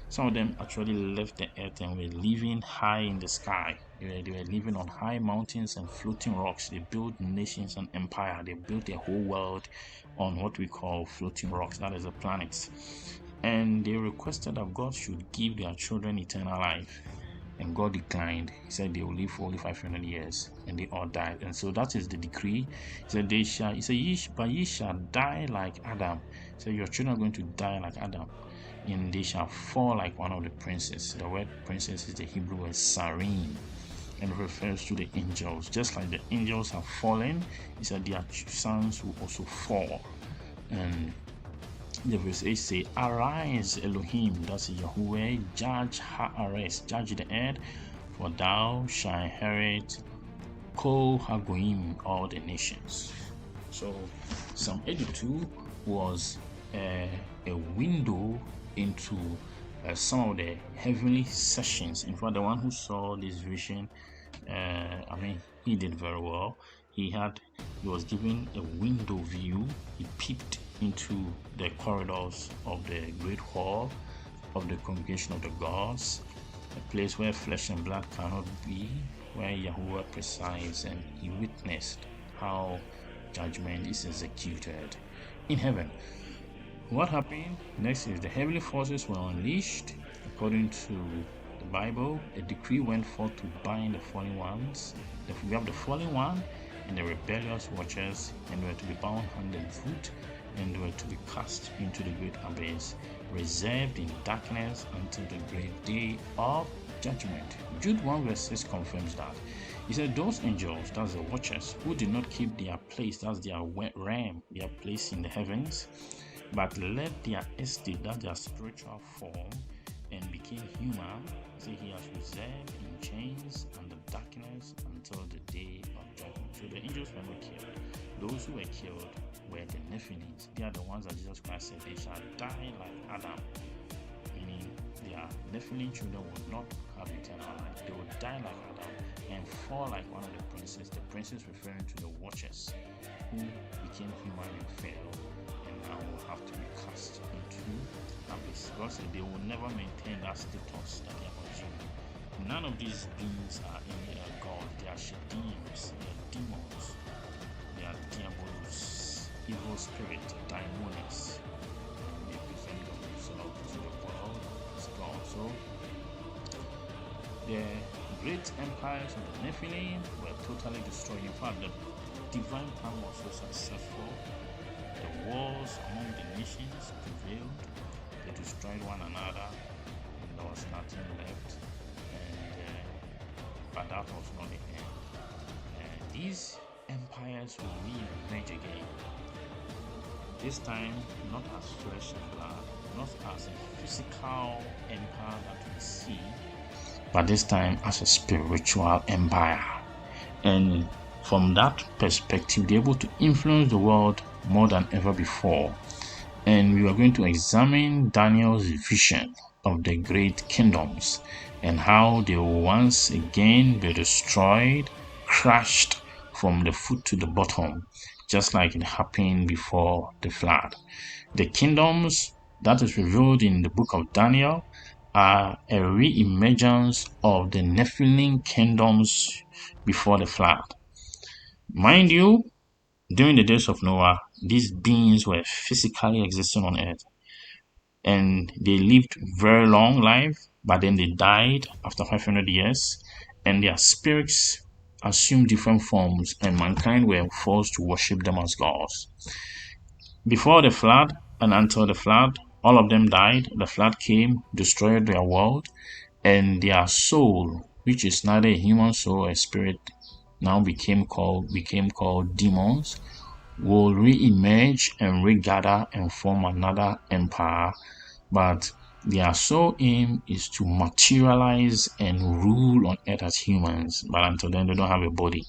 Some of them actually left the earth and were living high in the sky. They were living on high mountains and floating rocks. They built nations and empire. They built a whole world on what we call floating rocks, that is the planets. And they requested that God should give their children eternal life. And God declined. He said they will live for only 500 years, and they all died. And so that is the decree. He said they shall. He said, but ye shall die like Adam. He said your children are going to die like Adam, and they shall fall like one of the princes. The word princess is the Hebrew word sarim, and refers to the angels. Just like the angels have fallen, he said their sons will also fall. And the verse 8 say, arise Elohim, that's Yahweh, judge Haaretz, judge the earth, for thou shalt inherit Kol Hagoyim, all the nations. So Psalm 82 was a window into some of the heavenly sessions. In fact, the one who saw this vision, he did very well. He was given a window view. He peeped into the corridors of the great hall of the congregation of the gods, a place where flesh and blood cannot be, where Yahweh presides, and he witnessed how judgment is executed in heaven. What happened next is the heavenly forces were unleashed. According to the Bible, a decree went forth to bind the fallen ones. We have the fallen one and the rebellious watchers, and they were to be bound hand and foot, and they were to be cast into the great abyss, reserved in darkness until the great day of judgment. Jude 1 verse 6 confirms that. He said, those angels, that's the watchers, who did not keep their place, that's their realm, their place in the heavens, but left their estate, that's their spiritual form, and became human, so he has reserved in chains and the darkness until the day of judgment. So the angels were not killed. Those who were killed were the Nephilim. They are the ones that Jesus Christ said they shall die like Adam, meaning their Nephilim children will not have eternal life. They will die like Adam and fall like one of the princes. The princes referring to the watchers who became human and fell, and now will have to be cast into abyss. God said they will never maintain that status that they are consuming. None of these beings are any God. They are shadims, they are demons, they are diabolos, evil spirit, daimones. They present themselves to the world as God. So the great empires of the Nephilim were totally destroyed. In fact, divine plan was so successful. The wars among the nations prevailed. They destroyed one another. There was nothing left. But that was not the end. These empires will re-emerge again. This time, not as flesh and blood, not as a physical empire that we see, but this time as a spiritual empire. And from that perspective, they're able to influence the world more than ever before. And we are going to examine Daniel's vision of the great kingdoms and how they will once again be destroyed, crushed from the foot to the bottom, just like it happened before the flood. The kingdoms that is revealed in the book of Daniel are a re-emergence of the Nephilim kingdoms before the flood. Mind you, during the days of Noah, these beings were physically existing on earth, and they lived very long life, but then they died after 500 years, and their spirits assumed different forms, and mankind were forced to worship them as gods. Before the flood and until the flood, all of them died. The flood came, destroyed their world, and their soul, which is neither a human soul or a spirit, now became called demons, will re-emerge and regather and form another empire. But their sole aim is to materialize and rule on earth as humans. But until then, they don't have a body.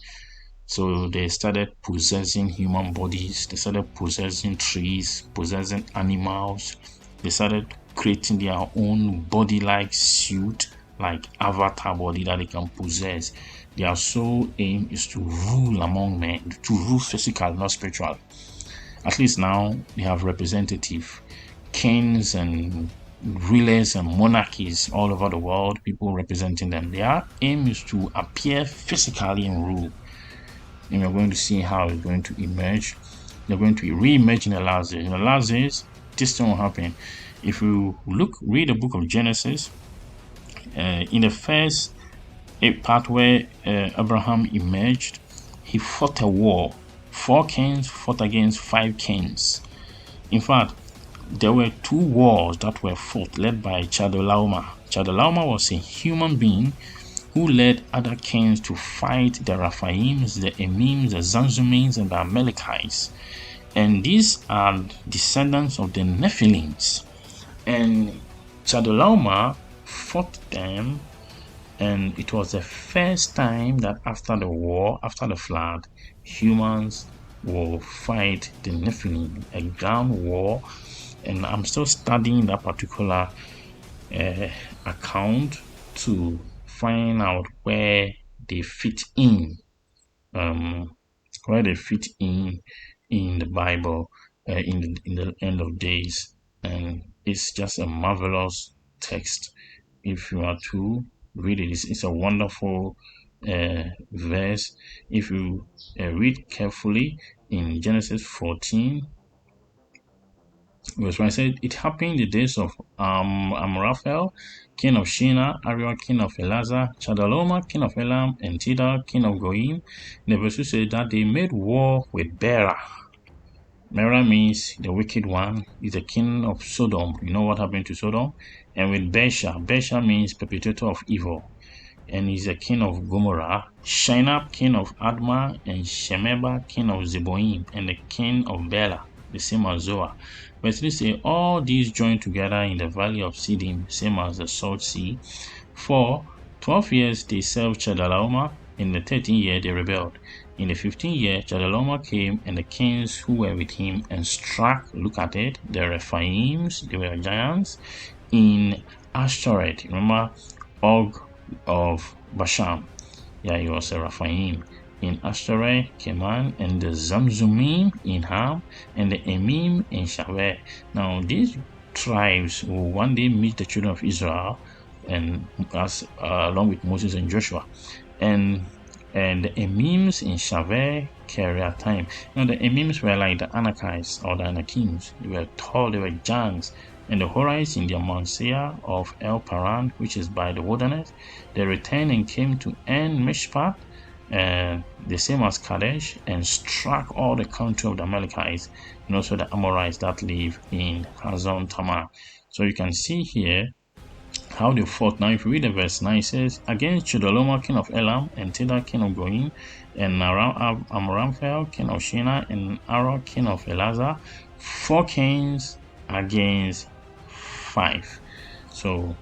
So they started possessing human bodies. They started possessing trees, possessing animals. They started creating their own body-like suit, like avatar body that they can possess. Their sole aim is to rule among men, to rule physical, not spiritual. At least now they have representative kings and rulers and monarchies all over the world, people representing them. Their aim is to appear physically and rule. And we're going to see how it's going to emerge. They're going to re-emerge in the last days. In the last days, this thing will happen. If you read the book of Genesis, in the first part where Abraham emerged, he fought a war. 4 kings fought against 5 kings. In fact, there were 2 wars that were fought, led by Chedorlaomer. Chedorlaomer was a human being who led other kings to fight the Rephaims, the Emims, the Zanzumims, and the Amalekites. And these are descendants of the Nephilims. And Chedorlaomer fought them, and it was the first time that after the war, after the flood, humans will fight the Nephilim, a ground war. And I'm still studying that particular account to find out where they fit in, in the Bible, in the end of days. And it's just a marvelous text. If you are to read it, it's a wonderful verse. If you read carefully in Genesis 14, verse 1, I said, it happened in the days of Amraphel, king of Shinar, Ariel, king of Elazar, Chedorlaomer, king of Elam, and Tidal, king of Goyim. The verse 2 said that they made war with Bera. Bera means the wicked one, is the king of Sodom. You know what happened to Sodom? And with Besha. Besha means perpetrator of evil, and he's the king of Gomorrah. Shinar, king of Admah, and Shemeba, king of Zeboim, and the king of Bela, the same as Zoar. Verse 3 say, all these joined together in the valley of Siddim, same as the Salt Sea. For 12 years they served Chedorlaomer. In the 13th year they rebelled. In the 15th year, Chedorlaomer came, and the kings who were with him, and struck, look at it, the Rephaims, they were giants, in Ashtoreth. Remember, Og of Bashan. Yeah, he was a Rephaim. In Ashtoreth, Keman, and the Zamzumim in Ham, and the Emim in Shaveh. Now, these tribes will one day meet the children of Israel, and along with Moses and Joshua. And the Emims in Shaveh carry a time. Now, the Emims were like the Anakites or the Anakims. They were tall, they were giants. And the Horites in the Mount Seir of El Paran, which is by the wilderness, they returned and came to En Mishpat, the same as Kadesh, and struck all the country of the Amalekites and also the Amorites that live in Hazon Tamar. So you can see here how they fought. Now, if you read the verse 9, it says, against Chedorlaomer, king of Elam, and Tidal, king of Goyim, and Amraphel, king of Shinar, and Arah, king of Elazar, 4 kings against 5. So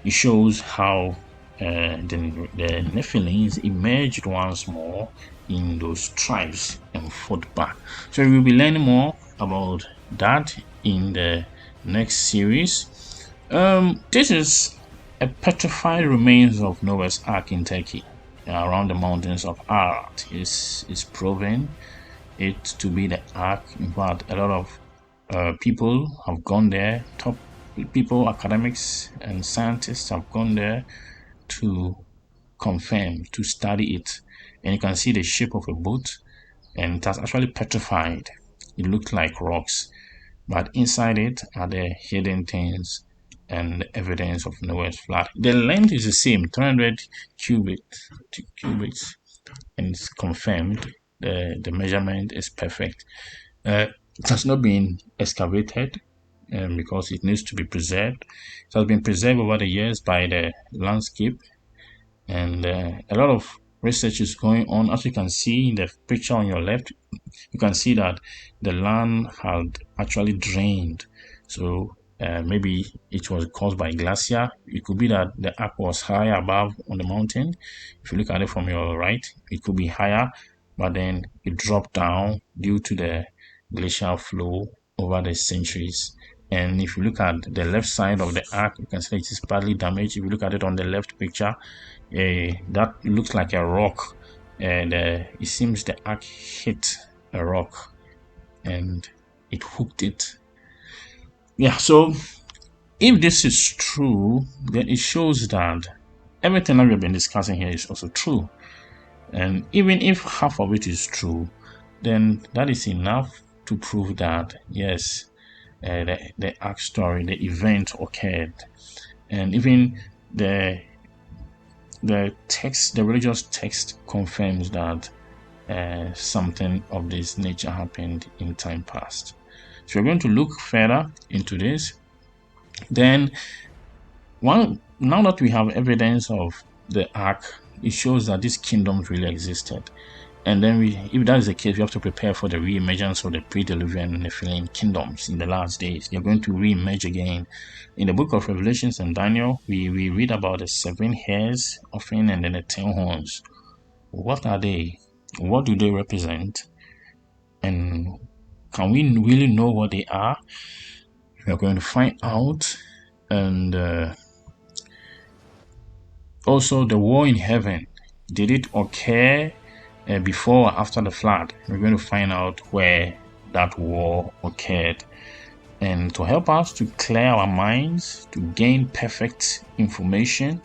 it shows how the Nephilim emerged once more in those tribes and fought back. So we'll be learning more about that in the next series. This is a petrified remains of Noah's Ark in Turkey, around the mountains of Ararat. It's proven it to be the Ark. In fact, a lot of people have gone there. Top people, academics and scientists have gone there to confirm, to study it. And you can see the shape of a boat, and it has actually petrified. It looked like rocks, but inside it are the hidden things and the evidence of Noah's flood. The length is the same, 300 cubits, and it's confirmed. The measurement is perfect. It has not been excavated because it needs to be preserved. It has been preserved over the years by the landscape, and a lot of research is going on. As you can see in the picture on your left, you can see that the land had actually drained. So maybe it was caused by glacier. It could be that the ark was higher above on the mountain. If you look at it from your right, it could be higher, but then it dropped down due to the glacial flow over the centuries. And if you look at the left side of the ark, you can see it is badly damaged. If you look at it on the left picture, that looks like a rock, and it seems the ark hit a rock and it hooked it. Yeah, so if this is true, then it shows that everything that we've been discussing here is also true. And even if half of it is true, then that is enough to prove that yes, the ark story, the event occurred. And even the text, the religious text, confirms that something of this nature happened in time past. So we're going to look further into this. Then, now that we have evidence of the ark, it shows that these kingdoms really existed. And then, if that is the case, we have to prepare for the re-emergence of the pre-Diluvian Nephilim kingdoms in the last days. They're going to re-emerge again. In the book of Revelations and Daniel, we read about the 7 hairs offering and then the 10 horns. What are they? What do they represent? And can we really know what they are? We are going to find out. And also, the war in heaven, did it occur before or after the flood? We're going to find out where that war occurred. And to help us to clear our minds, to gain perfect information,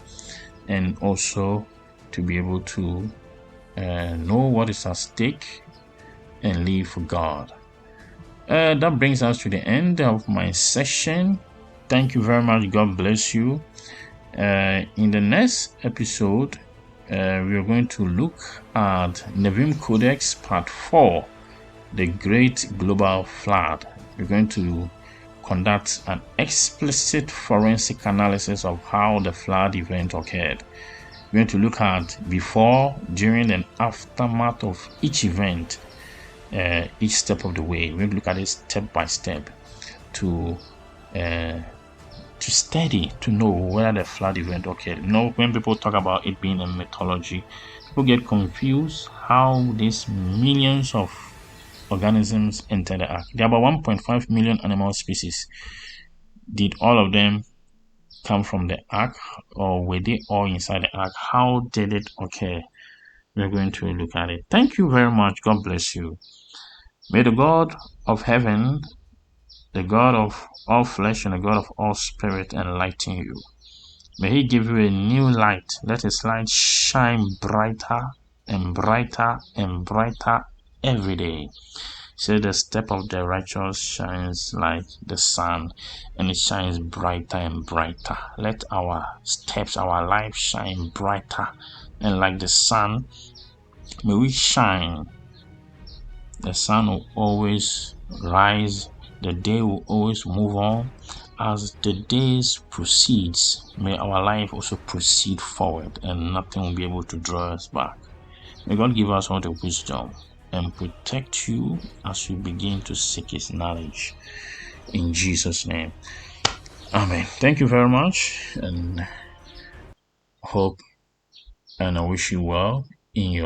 and also to be able to know what is at stake and live for God. That brings us to the end of my session. Thank you very much. God bless you. In the next episode, we are going to look at NEVIIM Codex Part 4, the Great Global Flood. We're going to conduct an explicit forensic analysis of how the flood event occurred. We're going to look at before, during, and aftermath of each event, each step of the way. We're going to look at it step by step to study, to know whether the flood event occurred. You know, when people talk about it being a mythology, people get confused how these millions of organisms enter the ark. There are about 1.5 million animal species. Did all of them come from the ark, or were they all inside the ark? How did it occur? We're going to look at it. Thank you very much. God bless you. May the God of heaven, the God of all flesh and the God of all spirit enlighten you. May he give you a new light. Let his light shine brighter and brighter and brighter every day. Say the step of the righteous shines like the sun, and it shines brighter and brighter. Let our steps, our life shine brighter And like the sun, may we shine. The sun will always rise. The day will always move on. As the days proceeds, may our life also proceed forward, and nothing will be able to draw us back. May God give us all the wisdom and protect you as you begin to seek His knowledge. In Jesus' name. Amen. Thank you very much, and hope and I wish you well in your